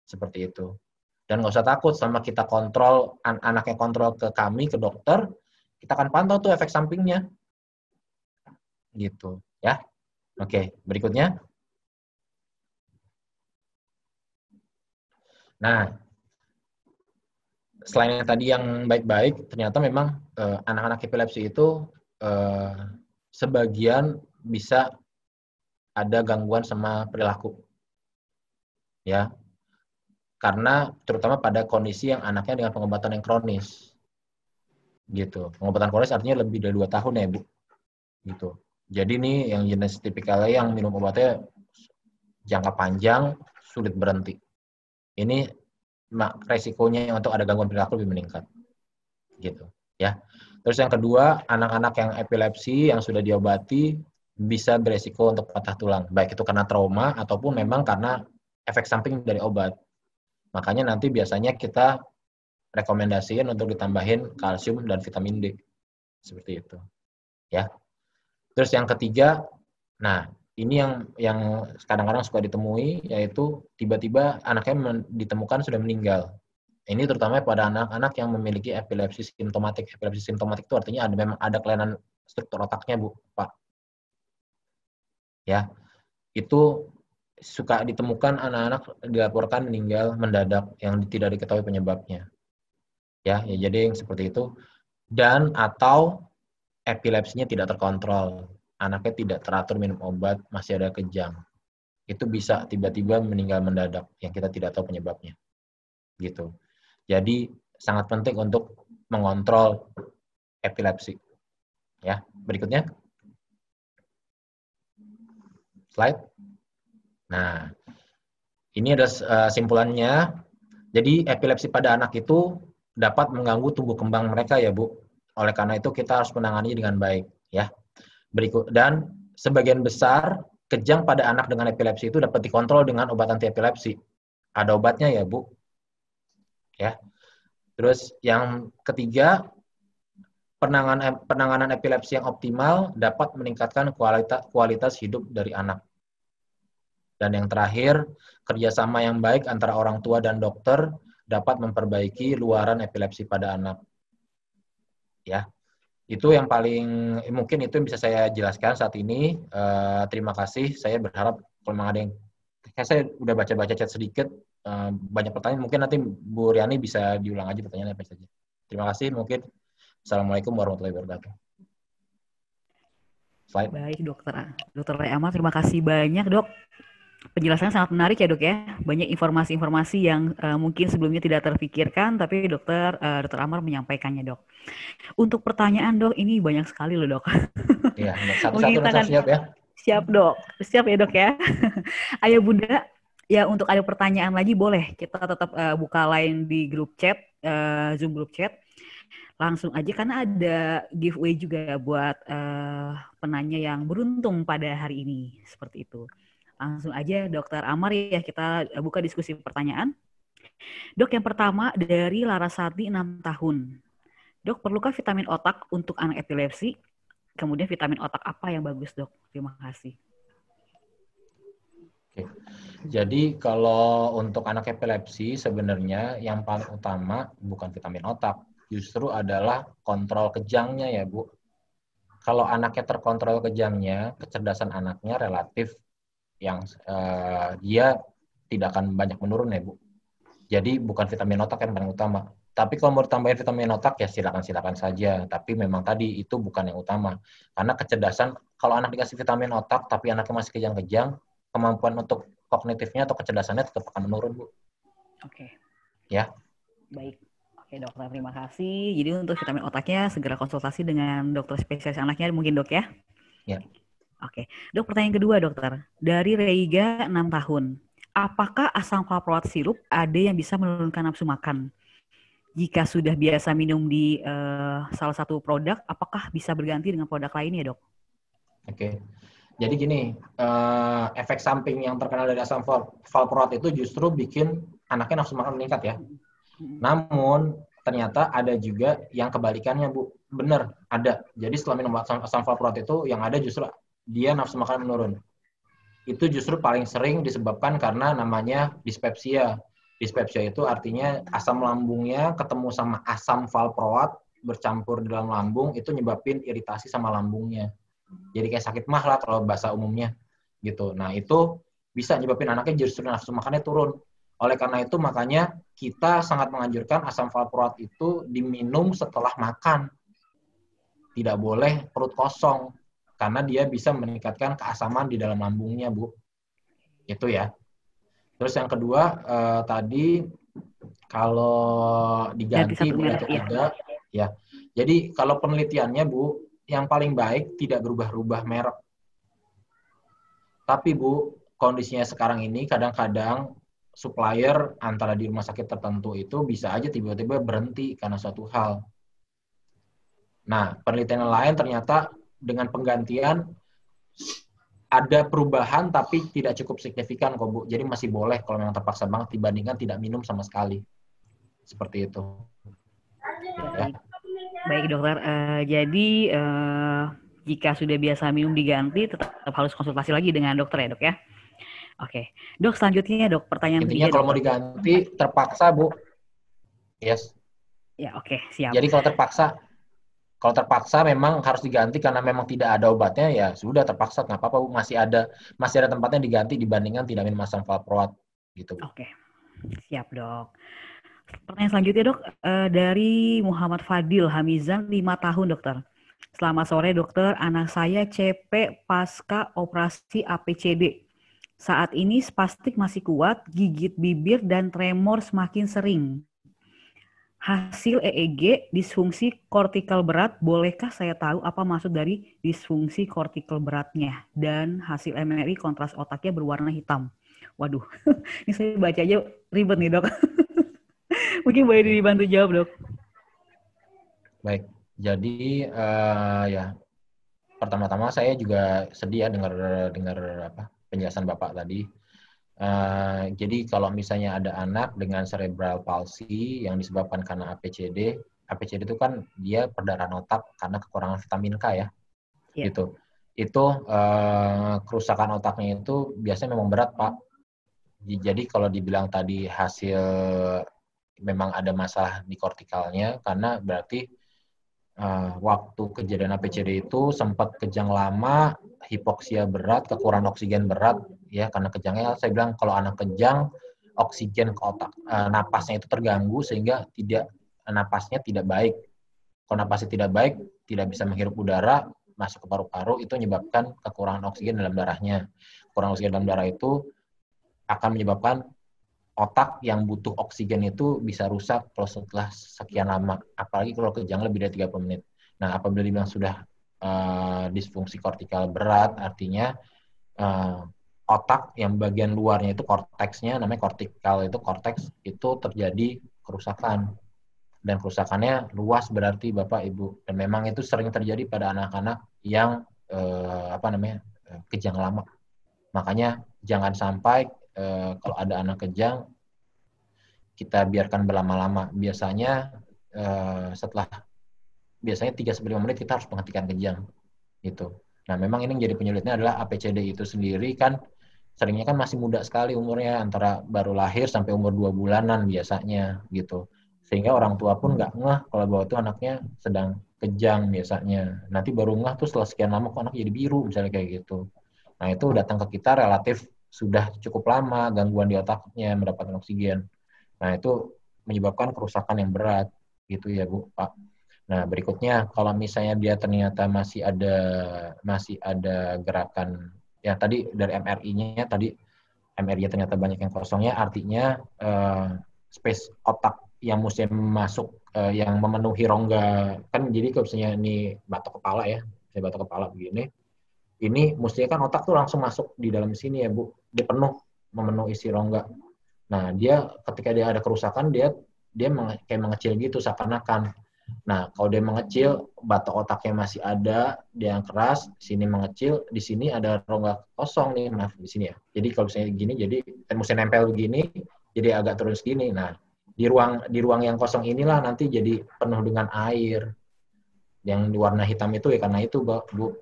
Speaker 2: Seperti itu. Dan nggak usah takut sama kita kontrol, anaknya kontrol ke kami, ke dokter, kita akan pantau tuh efek sampingnya. Gitu. Ya. Oke, berikutnya. Nah, selain yang tadi yang baik-baik, ternyata memang anak-anak epilepsi itu sebagian bisa ada gangguan sama perilaku. Ya. Karena terutama pada kondisi yang anaknya dengan pengobatan yang kronis. Gitu. Pengobatan kronis artinya lebih dari 2 tahun ya, Bu. Gitu. Jadi nih yang jenis tipikalnya yang minum obatnya jangka panjang, sulit berhenti. Ini resikonya untuk ada gangguan perilaku lebih meningkat. Gitu, ya. Terus yang kedua, anak-anak yang epilepsi yang sudah diobati bisa beresiko untuk patah tulang, baik itu karena trauma ataupun memang karena efek samping dari obat. Makanya nanti biasanya kita rekomendasiin untuk ditambahin kalsium dan vitamin D. Seperti itu. Ya. Terus yang ketiga, nah ini yang kadang-kadang suka ditemui, yaitu tiba-tiba anaknya ditemukan sudah meninggal. Ini terutama pada anak-anak yang memiliki epilepsi simptomatik. Epilepsi simptomatik itu artinya memang ada kelainan struktur otaknya, Bu, Pak. Ya, itu suka ditemukan anak-anak dilaporkan meninggal mendadak yang tidak diketahui penyebabnya. Ya jadi yang seperti itu. Dan atau epilepsinya tidak terkontrol, anaknya tidak teratur minum obat, masih ada kejang. Itu bisa tiba-tiba meninggal mendadak yang kita tidak tahu penyebabnya. Gitu. Jadi sangat penting untuk mengontrol epilepsi. Ya, berikutnya. Slide. Nah, ini ada simpulannya. Jadi epilepsi pada anak itu dapat mengganggu tumbuh kembang mereka ya, Bu. Oleh karena itu kita harus menangani dengan baik, ya. Dan sebagian besar kejang pada anak dengan epilepsi itu dapat dikontrol dengan obat anti epilepsi. Ada obatnya ya, Bu. Ya. Terus yang ketiga, penanganan epilepsi yang optimal dapat meningkatkan kualitas hidup dari anak. Dan yang terakhir, kerjasama yang baik antara orang tua dan dokter dapat memperbaiki luaran epilepsi pada anak. Ya, itu yang paling mungkin itu yang bisa saya jelaskan saat ini. Terima kasih. Saya berharap kalau memang ada yang saya udah baca-baca chat sedikit, banyak pertanyaan. Mungkin nanti Bu Riani bisa diulang aja pertanyaan apa saja. Terima kasih. Mungkin Assalamualaikum warahmatullahi wabarakatuh. Slide.
Speaker 3: Baik, Dokter Amar, terima kasih banyak, Dok. Penjelasannya sangat menarik ya, Dok ya. Banyak informasi-informasi yang mungkin sebelumnya tidak terpikirkan, tapi Dokter Amar menyampaikannya, Dok. Untuk pertanyaan, Dok, ini banyak sekali loh, Dok.
Speaker 2: Iya, satu-satu nanti siap ya.
Speaker 3: Siap, Dok. Siap ya, Dok ya. Ayah Bunda, ya untuk ada pertanyaan lagi boleh. Kita tetap buka line di grup chat, Zoom grup chat. Langsung aja karena ada giveaway juga buat penanya yang beruntung pada hari ini. Seperti itu. Langsung aja Dokter Amar ya, kita buka diskusi pertanyaan. Dok, yang pertama dari Larasati 6 tahun. Dok, perlukah vitamin otak untuk anak epilepsi? Kemudian vitamin otak apa yang bagus, Dok? Terima kasih.
Speaker 2: Oke. Jadi kalau untuk anak epilepsi sebenarnya yang paling utama bukan vitamin otak, justru adalah kontrol kejangnya ya, Bu. Kalau anaknya terkontrol kejangnya, kecerdasan anaknya relatif yang dia tidak akan banyak menurun ya, Bu. Jadi bukan vitamin otak yang paling utama. Tapi kalau mau tambahin vitamin otak ya silakan saja. Tapi memang tadi itu bukan yang utama. Karena kecerdasan, kalau anak dikasih vitamin otak tapi anaknya masih kejang-kejang, kemampuan untuk kognitifnya atau kecerdasannya tetap akan menurun, Bu.
Speaker 3: Oke.
Speaker 2: Ya.
Speaker 3: Baik. Oke, Dokter, terima kasih. Jadi untuk vitamin otaknya segera konsultasi dengan dokter spesialis anaknya mungkin, Dok ya?
Speaker 2: Ya.
Speaker 3: Oke. Dok, pertanyaan kedua, Dokter. Dari Reiga 6 tahun. Apakah asam valproat sirup ada yang bisa menurunkan nafsu makan? Jika sudah biasa minum di salah satu produk, apakah bisa berganti dengan produk lainnya, Dok?
Speaker 2: Oke. Jadi gini, efek samping yang terkenal dari asam valproat itu justru bikin anaknya nafsu makan meningkat ya. Namun ternyata ada juga yang kebalikannya, Bu. Benar, ada. Jadi setelah minum asam valproat itu yang ada justru dia nafsu makan menurun. Itu justru paling sering disebabkan karena namanya dispepsia. Dispepsia itu artinya asam lambungnya ketemu sama asam valproat bercampur di dalam lambung, itu nyebabin iritasi sama lambungnya. Jadi kayak sakit mah lah kalau bahasa umumnya gitu. Nah, itu bisa nyebabin anaknya justru nafsu makannya turun. Oleh karena itu makanya kita sangat menganjurkan asam valproat itu diminum setelah makan. Tidak boleh perut kosong. Karena dia bisa meningkatkan keasaman di dalam lambungnya, Bu. Itu ya. Terus yang kedua, tadi kalau diganti boleh atau tidak. Ya. Jadi kalau penelitiannya, Bu, yang paling baik tidak berubah-ubah merek. Tapi, Bu, kondisinya sekarang ini kadang-kadang supplier antara di rumah sakit tertentu itu bisa aja tiba-tiba berhenti karena suatu hal. Nah, penelitian lain ternyata dengan penggantian ada perubahan tapi tidak cukup signifikan kok, Bu. Jadi masih boleh kalau memang terpaksa banget dibandingkan tidak minum sama sekali. Seperti itu.
Speaker 3: Ya. Baik, Dokter. Jadi jika sudah biasa minum diganti, tetap harus konsultasi lagi dengan dokter ya, Dok ya? Oke. Dok, selanjutnya, Dok, pertanyaan
Speaker 2: intinya
Speaker 3: ketiga,
Speaker 2: kalau mau diganti terpaksa, Bu. Yes.
Speaker 3: Ya, oke, siap.
Speaker 2: Jadi kalau terpaksa memang harus diganti karena memang tidak ada obatnya, ya sudah terpaksa, nggak apa-apa, Bu. Masih ada tempatnya diganti dibandingkan tidak minum asam valproat gitu, Bu.
Speaker 3: Oke. Siap, Dok. Pertanyaan selanjutnya, Dok, dari Muhammad Fadil Hamizan 5 tahun, Dokter. Selamat sore dokter, anak saya CP pasca operasi APCD. Saat ini spastik masih kuat, gigit bibir dan tremor semakin sering. Hasil EEG disfungsi kortikal berat, bolehkah saya tahu apa maksud dari disfungsi kortikal beratnya? Dan hasil MRI kontras otaknya berwarna hitam. Waduh, ini saya baca aja ribet nih dok. Mungkin boleh dibantu jawab dok.
Speaker 2: Baik, jadi ya pertama-tama saya juga sedih ya dengar apa penjelasan Bapak tadi. Jadi kalau misalnya ada anak dengan cerebral palsy yang disebabkan karena APCD, APCD itu kan dia perdarahan otak karena kekurangan vitamin K ya, gitu. Itu kerusakan otaknya itu biasanya memang berat Pak. Jadi kalau dibilang tadi hasil memang ada masalah di kortikalnya, karena berarti waktu kejadian APCD itu sempat kejang lama, hipoksia berat, kekurangan oksigen berat, ya karena kejangnya saya bilang kalau anak kejang oksigen ke otak, napasnya itu terganggu sehingga napasnya tidak baik. Kalau napasnya tidak baik, tidak bisa menghirup udara, masuk ke paru-paru, itu menyebabkan kekurangan oksigen dalam darahnya. Kekurangan oksigen dalam darah itu akan menyebabkan otak yang butuh oksigen itu bisa rusak kalau setelah sekian lama, apalagi kalau kejang lebih dari 30 menit. Nah, apabila dibilang sudah disfungsi kortikal berat, artinya otak yang bagian luarnya itu korteksnya, namanya kortikal itu korteks, itu terjadi kerusakan. Dan kerusakannya luas berarti Bapak Ibu. Dan memang itu sering terjadi pada anak-anak yang kejang lama. Makanya jangan sampai kalau ada anak kejang, kita biarkan berlama-lama. Biasanya 3-5 menit kita harus menghentikan kejang. Gitu. Nah, memang ini yang jadi penyulitnya adalah APCD itu sendiri kan seringnya kan masih muda sekali umurnya, antara baru lahir sampai umur 2 bulanan biasanya gitu. Sehingga orang tua pun nggak ngeh kalau bahwa itu anaknya sedang kejang biasanya. Nanti baru ngeh tuh setelah sekian lama kok anak jadi biru misalnya kayak gitu. Nah, itu datang ke kita relatif sudah cukup lama gangguan di otaknya mendapatkan oksigen. Nah, itu menyebabkan kerusakan yang berat gitu ya, Bu, Pak. Nah, berikutnya kalau misalnya dia ternyata masih ada gerakan ya tadi dari MRI-nya tadi MRI ternyata banyak yang kosongnya, artinya space otak yang mesti masuk yang memenuhi rongga kan, jadi kalau misalnya ini batok kepala ya, saya batok kepala begini, ini mestinya kan otak tuh langsung masuk di dalam sini ya Bu, dia penuh memenuhi isi rongga. Nah, dia ketika dia ada kerusakan dia kayak mengecil gitu seakan-akan. Nah, kalau dia mengecil, batok otaknya masih ada, dia yang keras, sini mengecil, di sini ada rongga kosong nih, maaf di sini ya. Jadi kalau misalnya gini, jadi mesti nempel begini, jadi agak turun segini. Nah, di ruang yang kosong inilah nanti jadi penuh dengan air. Yang warna hitam itu ya karena itu, Bu.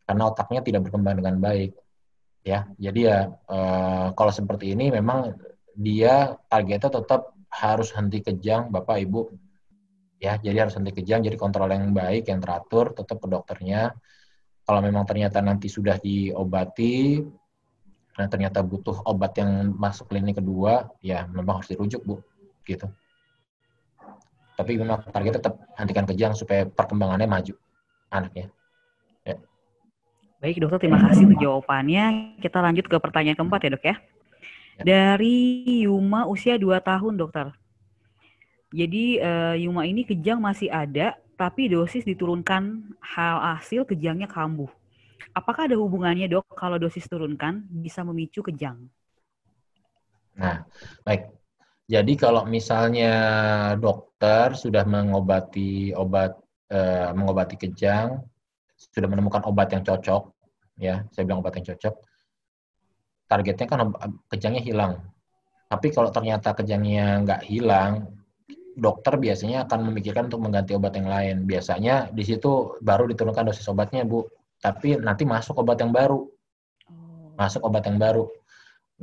Speaker 2: Karena otaknya tidak berkembang dengan baik. Ya, jadi ya kalau seperti ini memang dia targetnya tetap harus henti kejang, Bapak Ibu. Ya, jadi harus henti kejang, jadi kontrol yang baik, yang teratur, tetap ke dokternya. Kalau memang ternyata nanti sudah diobati, nah ternyata butuh obat yang masuk klinik kedua, ya memang harus dirujuk, Bu. Gitu. Tapi memang target tetap hentikan kejang supaya perkembangannya maju anaknya. Ya.
Speaker 3: Baik dokter, terima kasih untuk jawabannya. Kita lanjut ke pertanyaan keempat ya dok ya. Dari Yuma usia 2 tahun dokter. Jadi Yuma ini kejang masih ada, tapi dosis diturunkan, hasil kejangnya kambuh. Apakah ada hubungannya dok kalau dosis turunkan bisa memicu kejang?
Speaker 2: Nah, baik. Jadi kalau misalnya dokter sudah mengobati kejang, sudah menemukan obat yang cocok, ya, saya bilang obat yang cocok, targetnya kan kejangnya hilang. Tapi kalau ternyata kejangnya nggak hilang, dokter biasanya akan memikirkan untuk mengganti obat yang lain. Biasanya di situ baru diturunkan dosis obatnya, Bu. Tapi nanti masuk obat yang baru.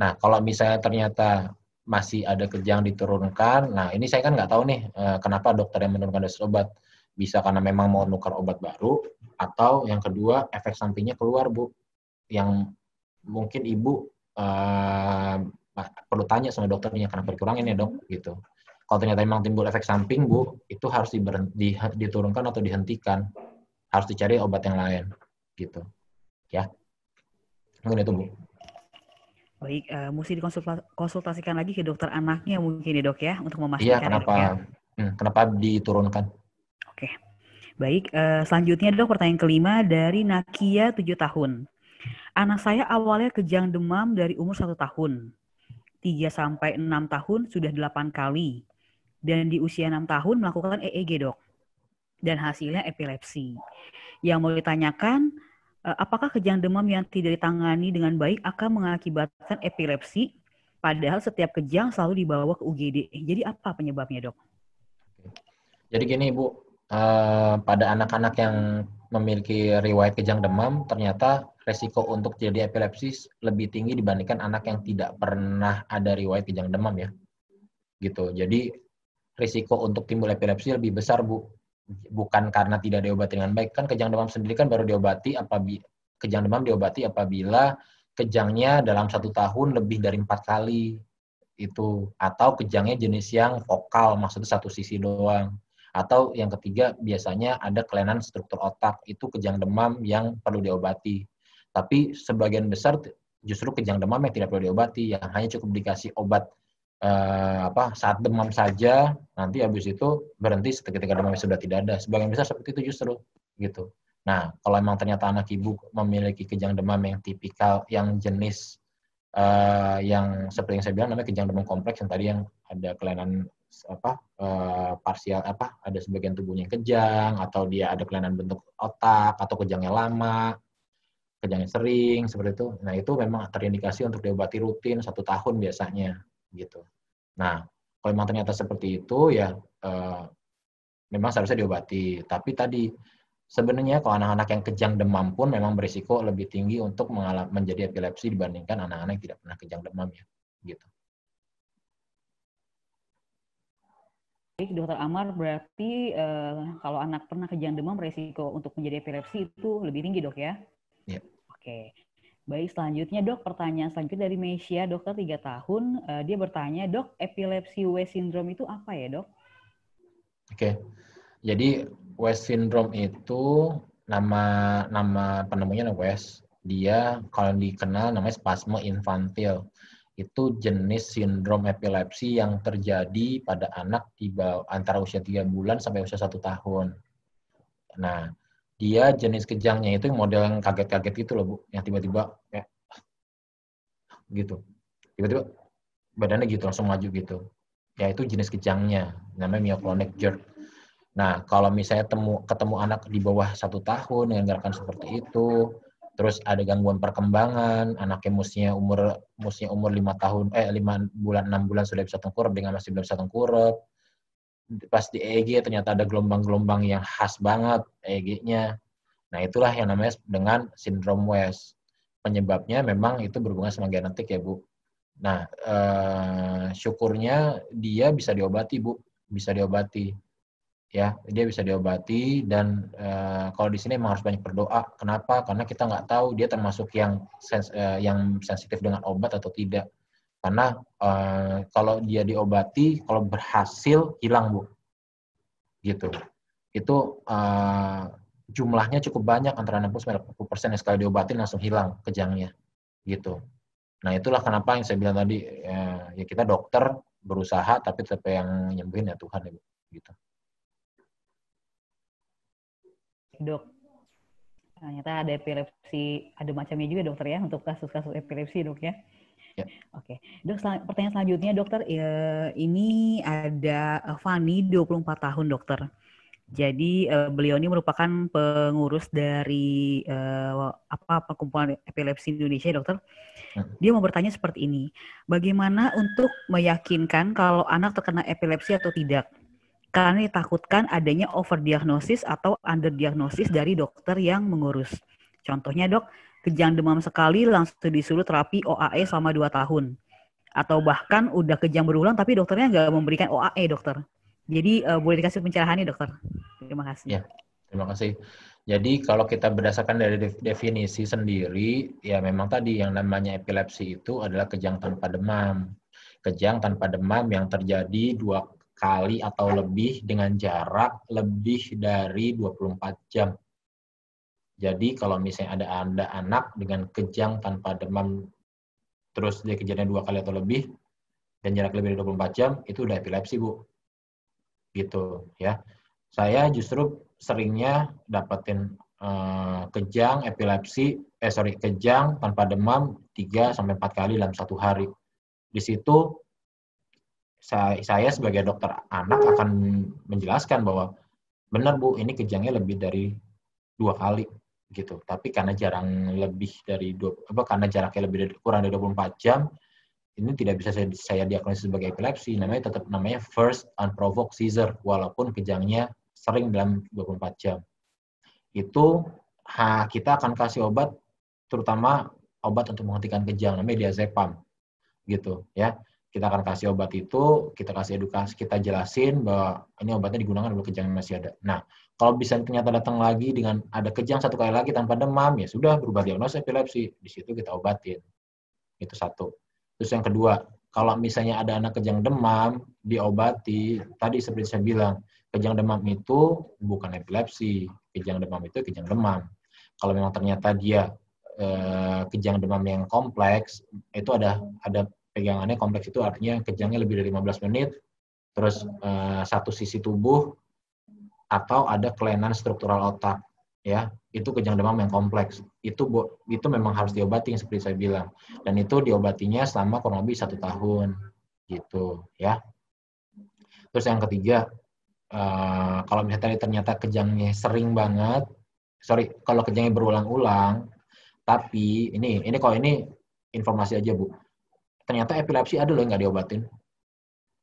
Speaker 2: Nah, kalau misalnya ternyata masih ada kejang diturunkan, nah ini saya kan nggak tahu nih kenapa dokter yang menurunkan dosis obat. Bisa karena memang mau nukar obat baru, atau yang kedua efek sampingnya keluar, Bu. Yang mungkin Ibu perlu tanya sama dokternya kenapa dikurangin ya dok, gitu. Kalau ternyata memang timbul efek samping, Bu, itu harus diturunkan atau dihentikan. harus dicari obat yang lain gitu ya. Mungkin itu Bu.
Speaker 3: Baik, mesti dikonsultasikan lagi ke dokter anaknya mungkin ya dok ya, untuk
Speaker 2: Iya,
Speaker 3: memastikan ya dok ya.
Speaker 2: kenapa diturunkan?
Speaker 3: Oke, baik. Selanjutnya dok, pertanyaan kelima dari Nakia 7 tahun. Anak saya awalnya kejang demam dari umur 1 tahun. 3-6 tahun sudah 8 kali. Dan di usia 6 tahun melakukan EEG dok. Dan hasilnya epilepsi. Yang mau ditanyakan, apakah kejang demam yang tidak ditangani dengan baik akan mengakibatkan epilepsi? Padahal setiap kejang selalu dibawa ke UGD. Jadi apa penyebabnya dok?
Speaker 2: Jadi gini Bu, pada anak-anak yang memiliki riwayat kejang demam, ternyata resiko untuk jadi epilepsi lebih tinggi dibandingkan anak yang tidak pernah ada riwayat kejang demam ya. Gitu. Jadi risiko untuk timbul epilepsi lebih besar Bu. Bukan karena tidak diobati dengan baik. Kan kejang demam sendiri kan baru diobati kejang demam diobati apabila kejangnya dalam 1 tahun lebih dari 4 kali itu, atau kejangnya jenis yang vokal, maksudnya satu sisi doang. Atau yang ketiga biasanya ada kelainan struktur otak, itu kejang demam yang perlu diobati. Tapi sebagian besar justru kejang demam yang tidak perlu diobati, yang hanya cukup dikasih obat saat demam saja, nanti habis itu berhenti ketika demamnya sudah tidak ada. Sebagian besar seperti itu justru gitu. Nah, kalau memang ternyata anak ibu memiliki kejang demam yang tipikal, yang jenis yang seperti yang saya bilang namanya kejang demam kompleks, yang tadi yang ada kelainan parsial ada sebagian tubuhnya yang kejang, atau dia ada kelainan bentuk otak, atau kejangnya lama, kejangnya sering seperti itu. Nah, itu memang terindikasi untuk diobati rutin 1 tahun biasanya gitu. Nah, kalau memang ternyata seperti itu ya memang seharusnya diobati. Tapi tadi sebenarnya kalau anak-anak yang kejang demam pun memang berisiko lebih tinggi untuk menjadi epilepsi dibandingkan anak-anak yang tidak pernah kejang demam ya, gitu.
Speaker 3: Baik, Dokter Amar, berarti kalau anak pernah kejang demam, resiko untuk menjadi epilepsi itu lebih tinggi dok ya?
Speaker 2: Iya.
Speaker 3: Oke. Baik, selanjutnya dok, pertanyaan selanjutnya dari Mesia, dokter 3 tahun. Dia bertanya, dok, epilepsi West syndrome itu apa ya dok?
Speaker 2: Oke. Jadi West syndrome itu nama penemunya West. Dia kalau dikenal namanya spasme infantil. Itu jenis sindrom epilepsi yang terjadi pada anak di bawah antara usia 3 bulan sampai usia 1 tahun. Nah, dia jenis kejangnya itu model yang kaget-kaget gitu loh Bu, yang tiba-tiba kayak gitu. Tiba-tiba badannya gitu langsung maju gitu. Ya itu jenis kejangnya, namanya myoclonic jerk. Nah, kalau misalnya ketemu anak di bawah 1 tahun dengan gerakan seperti itu, terus ada gangguan perkembangan, anaknya umur 5 tahun 5 bulan 6 bulan sudah bisa tengkurap dengan masih belum bisa tengkurap. Pas di EEG ternyata ada gelombang-gelombang yang khas banget EEG-nya. Nah, itulah yang namanya dengan sindrom West. Penyebabnya memang itu berhubungan sama genetik ya, Bu. Nah, syukurnya dia bisa diobati, Bu. Bisa diobati. Ya, dia bisa diobati dan kalau di sini memang harus banyak berdoa. Kenapa? Karena kita nggak tahu dia termasuk yang sensitif dengan obat atau tidak. Karena kalau dia diobati, kalau berhasil hilang Bu, gitu. Itu jumlahnya cukup banyak antara 60-90% yang sekali diobatin langsung hilang kejangnya, gitu. Nah itulah kenapa yang saya bilang tadi ya kita dokter berusaha tapi tetap yang nyembuhin ya Tuhan ya Bu, gitu.
Speaker 3: Dok, ternyata ada epilepsi, ada macamnya juga dokter ya untuk kasus-kasus epilepsi dok ya. Ya. Oke, dok. Pertanyaan selanjutnya dokter, ini ada Fani 24 tahun dokter. Jadi beliau ini merupakan pengurus dari perkumpulan epilepsi Indonesia dokter. Dia mau bertanya seperti ini, bagaimana untuk meyakinkan kalau anak terkena epilepsi atau tidak? Karena ditakutkan adanya overdiagnosis atau underdiagnosis dari dokter yang mengurus. Contohnya dok, kejang demam sekali langsung disuruh terapi OAE selama 2 tahun. Atau bahkan udah kejang berulang tapi dokternya nggak memberikan OAE dokter. Jadi boleh dikasih pencerahannya dokter. Terima kasih.
Speaker 2: Ya, terima kasih. Jadi kalau kita berdasarkan dari definisi sendiri, ya memang tadi yang namanya epilepsi itu adalah kejang tanpa demam. Kejang tanpa demam yang terjadi 2 kali atau lebih dengan jarak lebih dari 24 jam. Jadi kalau misalnya ada anak dengan kejang tanpa demam, terus dia kejadian 2 kali atau lebih, dan jarak lebih dari 24 jam, itu udah epilepsi, Bu. Gitu, ya. Saya justru seringnya dapetin kejang, kejang tanpa demam 3-4 kali dalam 1 hari. Di situ, saya sebagai dokter anak akan menjelaskan bahwa, benar Bu, ini kejangnya lebih dari 2 kali. Gitu. Tapi karena karena jaraknya kurang dari 24 jam, ini tidak bisa saya diagnosis sebagai epilepsi, namanya first unprovoked seizure, walaupun kejangnya sering dalam 24 jam. Itu kita akan kasih obat, terutama obat untuk menghentikan kejang, namanya diazepam. Gitu, ya. Kita akan kasih obat itu, kita kasih edukasi, kita jelasin bahwa ini obatnya digunakan kalau kejang masih ada. Nah, kalau bisa ternyata datang lagi dengan ada kejang 1 kali lagi tanpa demam, ya sudah berubah diagnosis epilepsi. Di situ kita obatin. Itu 1. Terus yang kedua, kalau misalnya ada anak kejang demam, diobati, tadi seperti saya bilang, kejang demam itu bukan epilepsi. Kejang demam itu kejang demam. Kalau memang ternyata dia kejang demam yang kompleks, itu ada pegangannya. Kompleks itu artinya kejangnya lebih dari 15 menit, terus satu sisi tubuh, atau ada kelainan struktural otak, ya, itu kejang demam yang kompleks. Itu memang harus diobati seperti saya bilang, dan itu diobatinya selama kurang lebih 1 tahun, gitu, ya. Terus yang ketiga, kalau misalnya ternyata kejangnya sering banget, kalau kejangnya berulang-ulang, tapi ini informasi aja, Bu. Ternyata epilepsi ada loh yang nggak diobatin.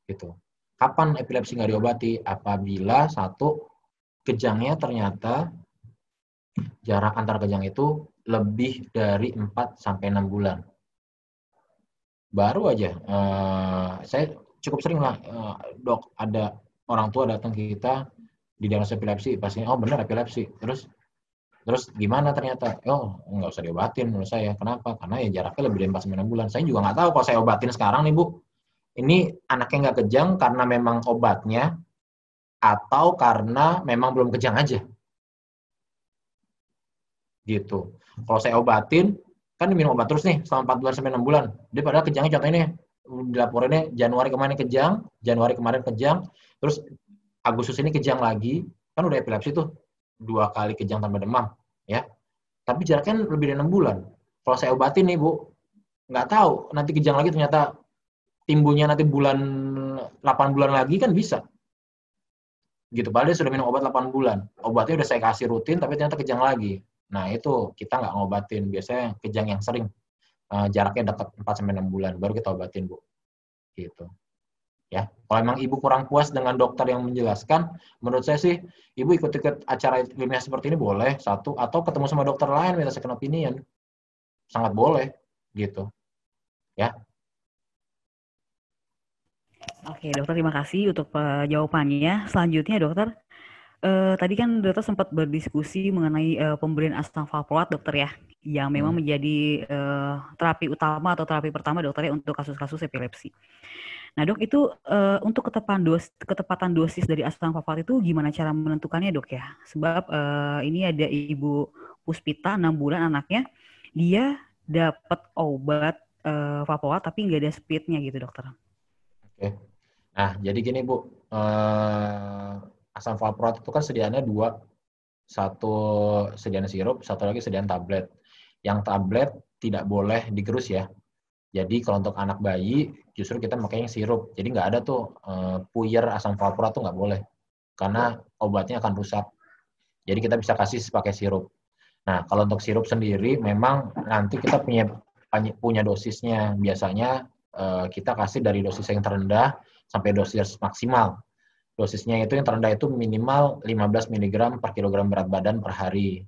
Speaker 2: Gitu. Kapan epilepsi nggak diobati? Apabila 1, kejangnya ternyata jarak antar kejang itu lebih dari 4-6 bulan. Baru aja, saya cukup sering lah, dok, ada orang tua datang ke kita, didiagnosis epilepsi, pastinya, oh benar epilepsi. Terus gimana ternyata? Oh, nggak usah diobatin menurut saya. Kenapa? Karena ya jaraknya lebih dari 4-6 bulan. Saya juga nggak tahu kalau saya obatin sekarang nih, Bu. Ini anaknya nggak kejang karena memang obatnya, atau karena memang belum kejang aja. Gitu. Kalau saya obatin, kan minum obat terus nih selama 4 bulan sampai 6 bulan. Dia padahal kejangnya contohnya nih, dilaporinnya Januari kemarin kejang, terus Agustus ini kejang lagi, kan udah epilepsi tuh. 2 kali kejang tanpa demam, ya. Tapi jaraknya lebih dari 6 bulan. Kalau saya obatin nih, Bu, nggak tahu nanti kejang lagi ternyata timbulnya nanti 8 bulan lagi kan bisa. Gitu, padahal dia sudah minum obat 8 bulan. Obatnya udah saya kasih rutin, tapi ternyata kejang lagi. Nah, itu kita nggak ngobatin. Biasanya kejang yang sering, jaraknya dekat 4-6 bulan, baru kita obatin, Bu. Gitu. Ya, kalau memang ibu kurang puas dengan dokter yang menjelaskan, menurut saya sih ibu ikut-ikut acara ilmiah seperti ini boleh, 1, atau ketemu sama dokter lain minta second opinion, sangat boleh, gitu, ya.
Speaker 3: Oke, dokter, terima kasih untuk jawabannya. Selanjutnya, dokter, tadi kan dokter sempat berdiskusi mengenai pemberian asam valproat, dokter, ya, yang memang menjadi terapi utama atau terapi pertama dokternya untuk kasus-kasus epilepsi. Nah, Dok, itu untuk ketepatan dosis dari asam valproat itu gimana cara menentukannya, Dok, ya? Sebab ini ada Ibu Puspita, 6 bulan anaknya, dia dapat obat valproat tapi nggak ada speednya gitu, dokter.
Speaker 2: Oke. Nah, jadi gini, Bu, asam valproat itu kan sediaannya 2, 1 sediaan sirup, 1 lagi sediaan tablet. Yang tablet tidak boleh digerus, ya. Jadi kalau untuk anak bayi, justru kita makanya sirup. Jadi nggak ada tuh puyer asam valproat tuh nggak boleh. Karena obatnya akan rusak. Jadi kita bisa kasih pakai sirup. Nah, kalau untuk sirup sendiri, memang nanti kita punya dosisnya. Biasanya kita kasih dari dosis yang terendah sampai dosis maksimal. Dosisnya itu yang terendah itu minimal 15 mg per kilogram berat badan per hari.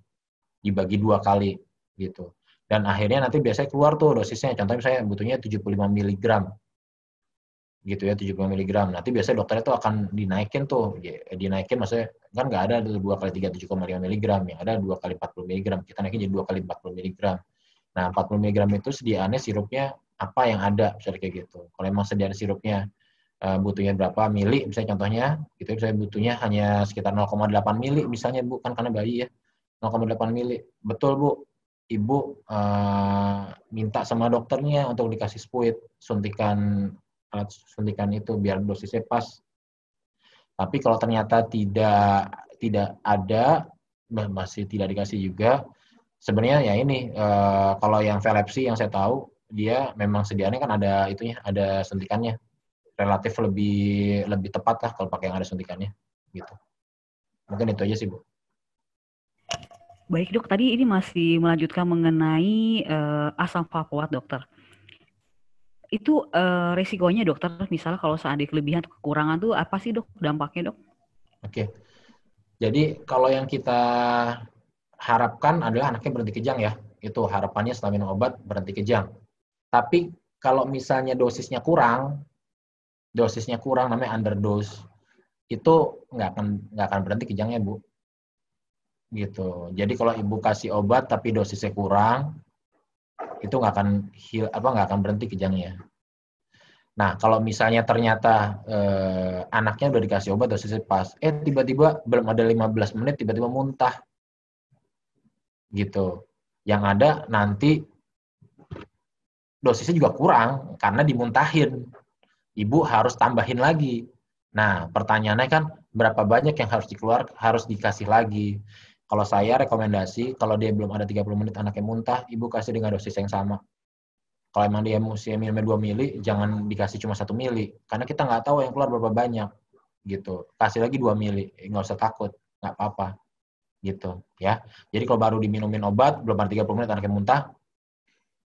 Speaker 2: Dibagi 2 kali. Gitu. Dan akhirnya nanti biasanya keluar tuh dosisnya. Contohnya saya butuhnya 75 mg. Gitu ya, 75 mg. Nanti biasanya dokternya tuh akan dinaikin tuh. Dinaikin maksudnya, kan nggak ada 2 kali 3 7,5 mg. Yang ada 2 kali 40 mg. Kita naikin jadi 2 kali 40 mg. Nah, 40 mg itu sediaannya sirupnya apa yang ada. Misalnya kayak gitu. Kalau memang sediaan sirupnya butuhnya berapa mili, misalnya contohnya, gitu, misalnya butuhnya hanya sekitar 0,8 mili, misalnya, Bu, kan karena bayi ya. 0,8 mili. Betul Bu, Ibu minta sama dokternya untuk dikasih spuit, alat suntikan itu biar dosisnya pas. Tapi kalau ternyata tidak ada, masih tidak dikasih juga, sebenarnya ya ini kalau yang Vellepsi yang saya tahu dia memang sediaannya kan ada itunya, ada suntikannya, relatif lebih tepat lah kalau pakai yang ada suntikannya gitu. Mungkin itu aja sih Bu.
Speaker 3: Baik dok, tadi ini masih melanjutkan mengenai asam valproat dokter. Itu resikonya dokter, misalnya kalau seandainya kelebihan atau kekurangan tuh apa sih dok dampaknya dok?
Speaker 2: Oke, jadi kalau yang kita harapkan adalah anaknya berhenti kejang ya. Itu harapannya setelah minum obat berhenti kejang. Tapi kalau misalnya dosisnya kurang namanya underdose, itu nggak akan berhenti kejangnya Bu. Gitu. Jadi kalau ibu kasih obat tapi dosisnya kurang, itu nggak akan berhenti kejangnya. Nah, kalau misalnya ternyata anaknya udah dikasih obat dosisnya pas, tiba-tiba belum ada 15 menit tiba-tiba muntah. Gitu. Yang ada nanti dosisnya juga kurang karena dimuntahin. Ibu harus tambahin lagi. Nah, pertanyaannya kan berapa banyak yang harus dikasih lagi. Kalau saya rekomendasi, kalau dia belum ada 30 menit anaknya muntah, ibu kasih dengan dosis yang sama. Kalau emang dia mesti minumnya 2 mili, jangan dikasih cuma 1 mili. Karena kita nggak tahu yang keluar berapa banyak. Gitu. Kasih lagi 2 mili. Nggak usah takut. Nggak apa-apa. Gitu. Ya. Jadi kalau baru diminumin obat, belum ada 30 menit anaknya muntah,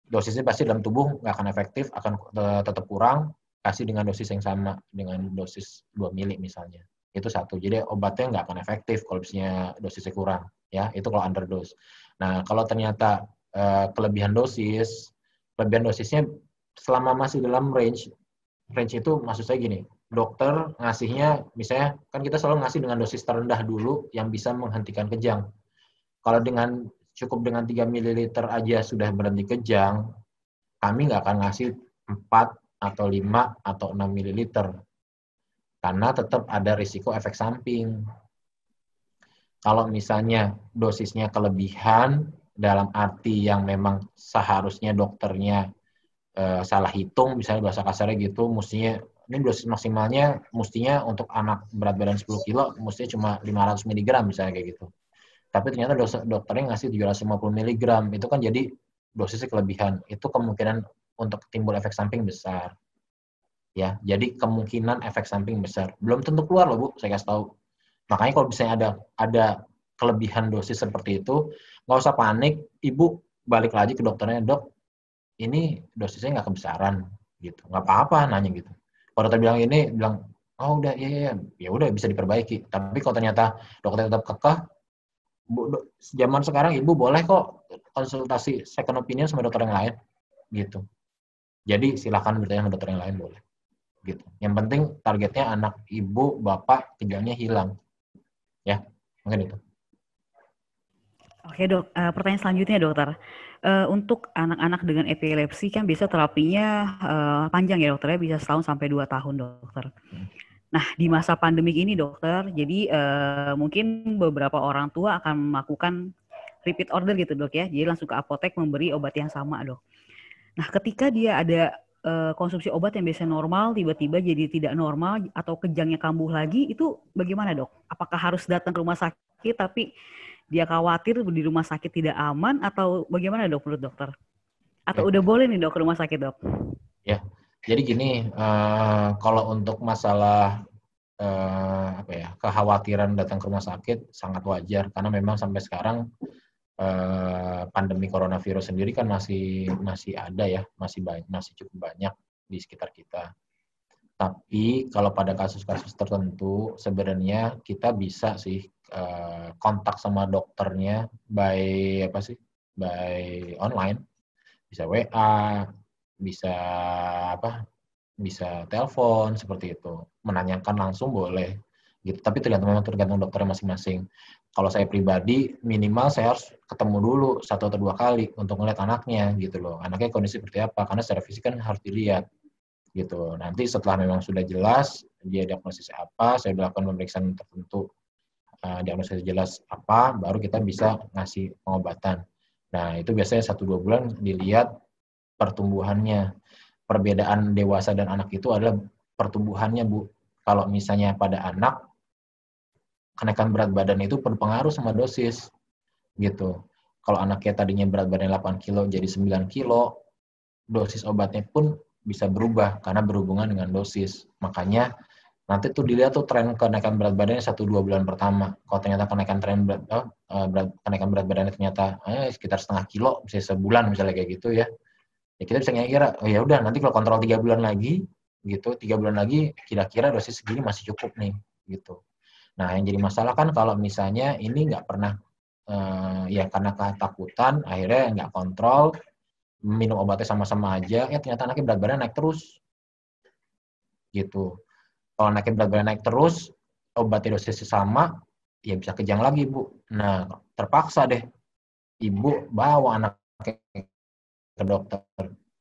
Speaker 2: dosisnya pasti dalam tubuh nggak akan efektif, akan tetap kurang, kasih dengan dosis yang sama, dengan dosis 2 mili misalnya. Itu satu. Jadi obatnya nggak akan efektif kalau misalnya dosisnya kurang. Ya, itu kalau underdose. Nah, kalau ternyata kelebihan dosisnya selama masih dalam range itu maksud saya gini, dokter ngasihnya, misalnya kan kita selalu ngasih dengan dosis terendah dulu yang bisa menghentikan kejang. Kalau cukup dengan 3 ml aja sudah berhenti kejang, kami nggak akan ngasih 4 atau 5 atau 6 ml. Karena tetap ada risiko efek samping. Kalau misalnya dosisnya kelebihan, dalam arti yang memang seharusnya dokternya salah hitung, misalnya bahasa kasarnya gitu, ini dosis maksimalnya mestinya untuk anak berat badan 10 kilo, mestinya cuma 500 mg misalnya kayak gitu. Tapi ternyata dokternya ngasih 750 mg, itu kan jadi dosisnya kelebihan. Itu kemungkinan untuk timbul efek samping besar. Ya, jadi kemungkinan efek samping besar. Belum tentu keluar loh Bu, saya kasih tahu. Makanya kalau misalnya ada kelebihan dosis seperti itu, nggak usah panik, Ibu balik lagi ke dokternya, dok, ini dosisnya nggak kebesaran, gitu. Nggak apa-apa nanya gitu. Kalau dokter bilang ini, oh udah, ya udah bisa diperbaiki. Tapi kalau ternyata dokter tetap kekeh, zaman sekarang Ibu boleh kok konsultasi second opinion sama dokter yang lain, gitu. Jadi silakan bertanya sama dokter yang lain boleh, gitu. Yang penting targetnya anak Ibu, Bapak kejangnya hilang, ya mungkin itu.
Speaker 3: Oke dok, pertanyaan selanjutnya dokter. Untuk anak-anak dengan epilepsi kan bisa terapinya panjang ya dokter ya, bisa setahun sampai 2 tahun dokter. Nah di masa pandemik ini dokter, jadi mungkin beberapa orang tua akan melakukan repeat order gitu dok ya, jadi langsung ke apotek memberi obat yang sama dok. Nah ketika dia ada konsumsi obat yang biasa normal, tiba-tiba jadi tidak normal atau kejangnya kambuh lagi, itu bagaimana dok? Apakah harus datang ke rumah sakit tapi dia khawatir di rumah sakit tidak aman atau bagaimana dok menurut dokter? Atau udah boleh nih dok ke rumah sakit dok?
Speaker 2: Ya, jadi gini, kalau untuk masalah kekhawatiran datang ke rumah sakit sangat wajar karena memang sampai sekarang pandemi coronavirus sendiri kan masih ada ya, masih cukup banyak di sekitar kita. Tapi kalau pada kasus-kasus tertentu sebenarnya kita bisa sih kontak sama dokternya by online, bisa WA, bisa telepon seperti itu, menanyakan langsung boleh gitu. Tapi tergantung dokternya masing-masing. Kalau saya pribadi minimal saya harus ketemu dulu 1 atau 2 kali untuk melihat anaknya gitu loh. Anaknya kondisi seperti apa, karena secara fisik kan harus dilihat gitu. Nanti setelah memang sudah jelas dia diagnosisnya apa, saya lakukan pemeriksaan tertentu diagnosis jelas apa, baru kita bisa ngasih pengobatan. Nah, itu biasanya 1-2 bulan dilihat pertumbuhannya. Perbedaan dewasa dan anak itu adalah pertumbuhannya, Bu. Kalau misalnya pada anak, kenaikan berat badan itu berpengaruh sama dosis, gitu. Kalau anaknya tadinya berat badan 8 kilo jadi 9 kilo, dosis obatnya pun bisa berubah karena berhubungan dengan dosis. Makanya nanti tuh dilihat tuh tren kenaikan berat badannya 1-2 bulan pertama. Kalau ternyata kenaikan berat badannya ternyata sekitar setengah kilo, bisa sebulan misalnya kayak gitu ya. Ya kita bisa kira, oh ya udah nanti kalau kontrol 3 bulan lagi, gitu, 3 bulan lagi kira-kira dosis segini masih cukup nih, gitu. Nah yang jadi masalah kan kalau misalnya ini nggak pernah, ya karena ketakutan, akhirnya nggak kontrol, minum obatnya sama-sama aja, ya ternyata anaknya berat badan naik terus, gitu. Kalau anaknya berat badan naik terus, obatnya dosisnya sama, ya bisa kejang lagi, Bu. Nah, terpaksa deh, ibu bawa anaknya ke dokter.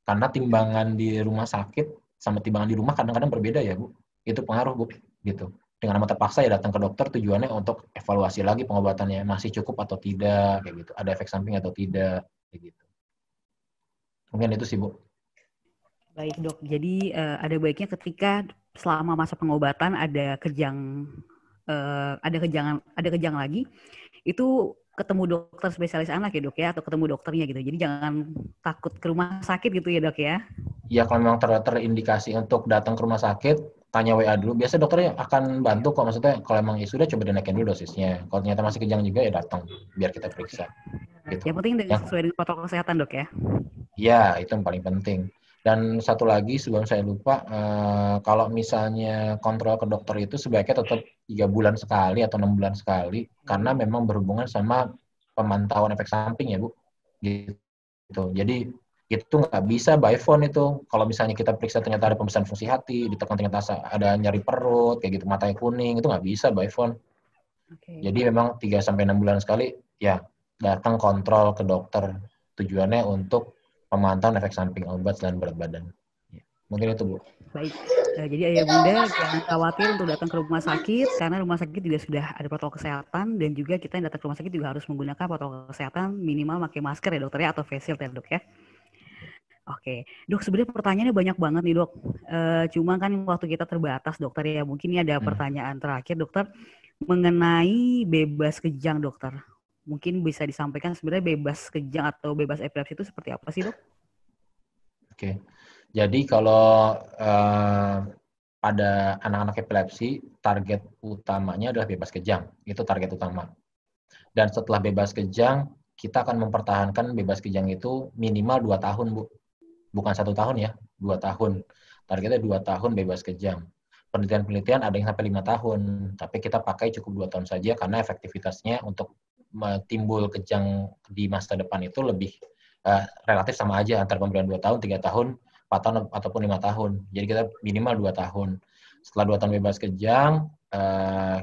Speaker 2: Karena timbangan di rumah sakit sama timbangan di rumah kadang-kadang berbeda ya, Bu. Itu pengaruh, Bu. Gitu. Dengan amat terpaksa ya datang ke dokter tujuannya untuk evaluasi lagi pengobatannya. Masih cukup atau tidak, kayak gitu. Ada efek samping atau tidak, kayak gitu. Mungkin itu sih, Bu.
Speaker 3: Baik, Dok. Jadi ada baiknya ketika selama masa pengobatan ada kejang lagi, itu ketemu dokter spesialis anak ya, Dok ya, atau ketemu dokternya gitu. Jadi jangan takut ke rumah sakit gitu ya, Dok ya.
Speaker 2: Ya kalau memang terindikasi untuk datang ke rumah sakit, tanya WA dulu. Biasa dokternya akan bantu kok, maksudnya kalau emang ya sudah coba dinaikin dulu dosisnya. Kalau ternyata masih kejang juga ya datang biar kita periksa. Gitu.
Speaker 3: Yang penting sesuai dengan protokol kesehatan, Dok ya.
Speaker 2: Ya, itu yang paling penting. Dan satu lagi sebelum saya lupa, kalau misalnya kontrol ke dokter itu sebaiknya tetap 3 bulan sekali atau 6 bulan sekali, karena memang berhubungan sama pemantauan efek samping ya, Bu. Gitu. Jadi itu nggak bisa by phone itu. Kalau misalnya kita periksa ternyata ada pembesaran fungsi hati, ditekan ternyata ada nyeri perut, kayak gitu, matanya kuning, itu nggak bisa by phone.
Speaker 3: Okay.
Speaker 2: Jadi memang 3-6 bulan sekali, ya datang kontrol ke dokter. Tujuannya untuk pemantauan efek samping obat dan berat badan. Mungkin itu, Bu.
Speaker 3: Baik. Jadi ayah bunda jangan khawatir untuk datang ke rumah sakit, karena rumah sakit juga sudah ada protokol kesehatan, dan juga kita yang datang ke rumah sakit juga harus menggunakan protokol kesehatan, minimal pakai masker ya dokter ya, atau face shield ya, Dok ya. Oke, Dok, sebenarnya pertanyaannya banyak banget nih, Dok. Cuma kan waktu kita terbatas, dokter ya. Mungkin ini ada pertanyaan terakhir, dokter, mengenai bebas kejang, dokter. Mungkin bisa disampaikan sebenarnya bebas kejang atau bebas epilepsi itu seperti apa sih, Dok?
Speaker 2: Oke, jadi kalau pada anak-anak epilepsi, target utamanya adalah bebas kejang. Itu target utama. Dan setelah bebas kejang, kita akan mempertahankan bebas kejang itu minimal 2 tahun, Bu. Bukan 1 tahun ya, 2 tahun. Targetnya 2 tahun bebas kejang. Penelitian-penelitian ada yang sampai 5 tahun, tapi kita pakai cukup 2 tahun saja karena efektivitasnya untuk timbul kejang di masa depan itu lebih relatif sama aja antara pemberian 2 tahun, 3 tahun, 4 tahun, ataupun 5 tahun. Jadi kita minimal 2 tahun. Setelah 2 tahun bebas kejang,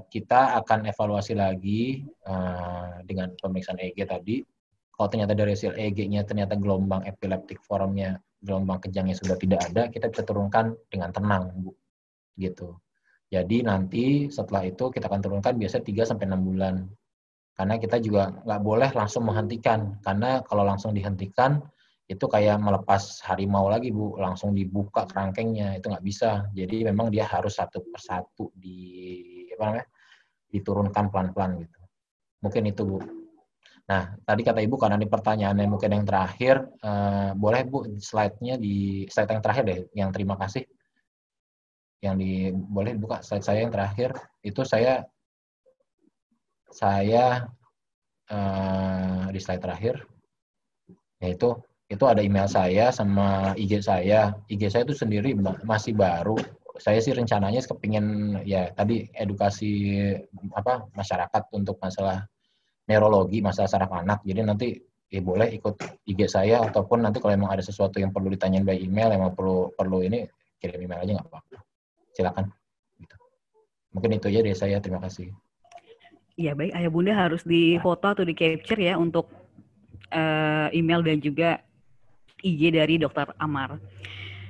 Speaker 2: kita akan evaluasi lagi dengan pemeriksaan EEG tadi. Kalau ternyata dari hasil EEG-nya ternyata gelombang epileptic formnya, gelombang kejangnya sudah tidak ada, kita bisa turunkan dengan tenang, Bu. Gitu. Jadi nanti setelah itu kita akan turunkan biasanya 3-6 bulan. Karena kita juga nggak boleh langsung menghentikan. Karena kalau langsung dihentikan, itu kayak melepas harimau lagi, Bu. Langsung dibuka kerangkengnya, itu nggak bisa. Jadi memang dia harus satu persatu diturunkan pelan-pelan gitu. Mungkin itu, Bu. Nah, tadi kata Ibu karena di pertanyaannya mungkin yang terakhir, boleh Bu slide-nya di slide yang terakhir deh, yang terima kasih. Boleh buka slide saya yang terakhir. Itu saya di slide terakhir, yaitu itu ada email saya sama IG saya. IG saya itu sendiri masih baru. Saya sih rencananya kepingin ya tadi edukasi masyarakat untuk masalah neurologi, masalah saraf anak. Jadi nanti boleh ikut IG saya, ataupun nanti kalau memang ada sesuatu yang perlu ditanyain by email, emang perlu ini kirim email aja nggak apa-apa. Silakan. Gitu. Mungkin itu aja dari saya. Terima kasih.
Speaker 3: Iya baik, ayah bunda harus difoto atau di capture ya untuk email dan juga IG dari Dokter Amar.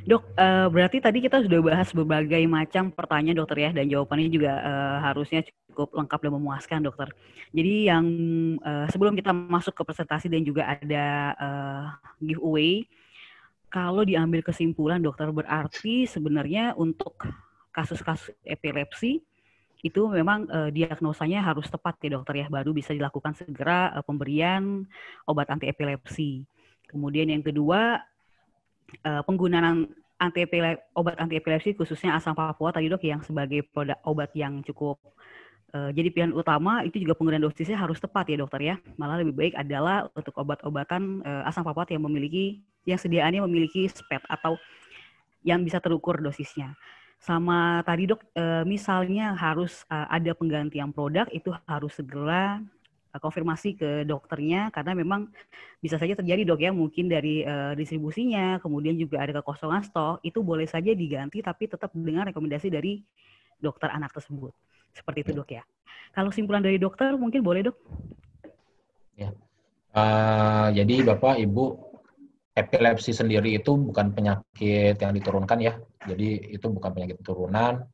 Speaker 3: Dok, berarti tadi kita sudah bahas berbagai macam pertanyaan dokter ya, dan jawabannya juga harusnya cukup lengkap dan memuaskan dokter. Jadi yang sebelum kita masuk ke presentasi dan juga ada giveaway, kalau diambil kesimpulan dokter, berarti sebenarnya untuk kasus-kasus epilepsi itu memang diagnosanya harus tepat ya dokter ya, baru bisa dilakukan segera pemberian obat anti epilepsi. Kemudian yang kedua, penggunaan obat anti epilepsi khususnya asam papua tadi dok, yang sebagai produk obat yang cukup jadi pilihan utama, itu juga penggunaan dosisnya harus tepat ya dokter ya. Malah lebih baik adalah untuk obat-obatan asam papat yang sediaannya memiliki SPED atau yang bisa terukur dosisnya. Sama tadi dok, misalnya harus ada penggantian produk, itu harus segera konfirmasi ke dokternya, karena memang bisa saja terjadi dok ya, mungkin dari distribusinya, kemudian juga ada kekosongan stok, itu boleh saja diganti tapi tetap dengan rekomendasi dari dokter anak tersebut. Seperti itu dok ya. Kalau simpulan dari dokter mungkin boleh dok?
Speaker 2: Ya. Jadi Bapak Ibu, epilepsi sendiri itu bukan penyakit yang diturunkan ya. Jadi itu bukan penyakit turunan,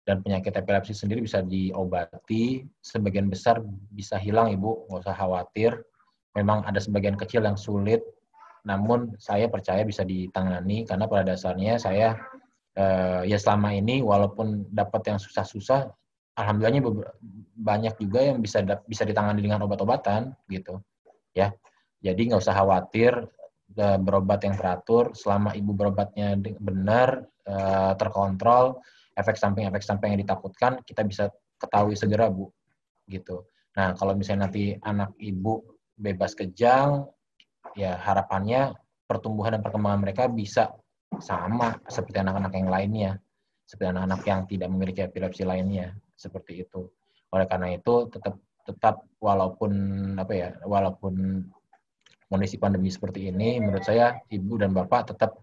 Speaker 2: dan penyakit epilepsi sendiri bisa diobati. Sebagian besar bisa hilang Ibu, nggak usah khawatir. Memang ada sebagian kecil yang sulit, namun saya percaya bisa ditangani karena pada dasarnya saya ya selama ini walaupun dapat yang susah-susah, alhamdulillahnya banyak juga yang bisa ditangani dengan obat-obatan gitu ya. Jadi nggak usah khawatir, berobat yang teratur, selama ibu berobatnya benar, terkontrol, efek samping yang ditakutkan kita bisa ketahui segera Bu gitu. Nah kalau misalnya nanti anak ibu bebas kejang, ya harapannya pertumbuhan dan perkembangan mereka bisa sama seperti anak-anak yang lainnya, seperti anak-anak yang tidak memiliki epilepsi lainnya, seperti itu. Oleh karena itu tetap walaupun kondisi pandemi seperti ini, menurut saya ibu dan bapak tetap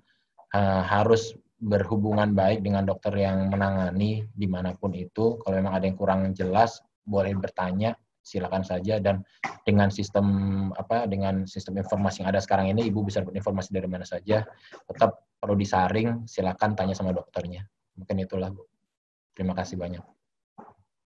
Speaker 2: harus berhubungan baik dengan dokter yang menangani dimanapun itu. Kalau memang ada yang kurang jelas, boleh bertanya, silakan saja. Dan dengan sistem informasi yang ada sekarang ini, ibu bisa dapat informasi dari mana saja. Tetap perlu disaring, silakan tanya sama dokternya. Mungkin itulah Bu. Terima kasih banyak.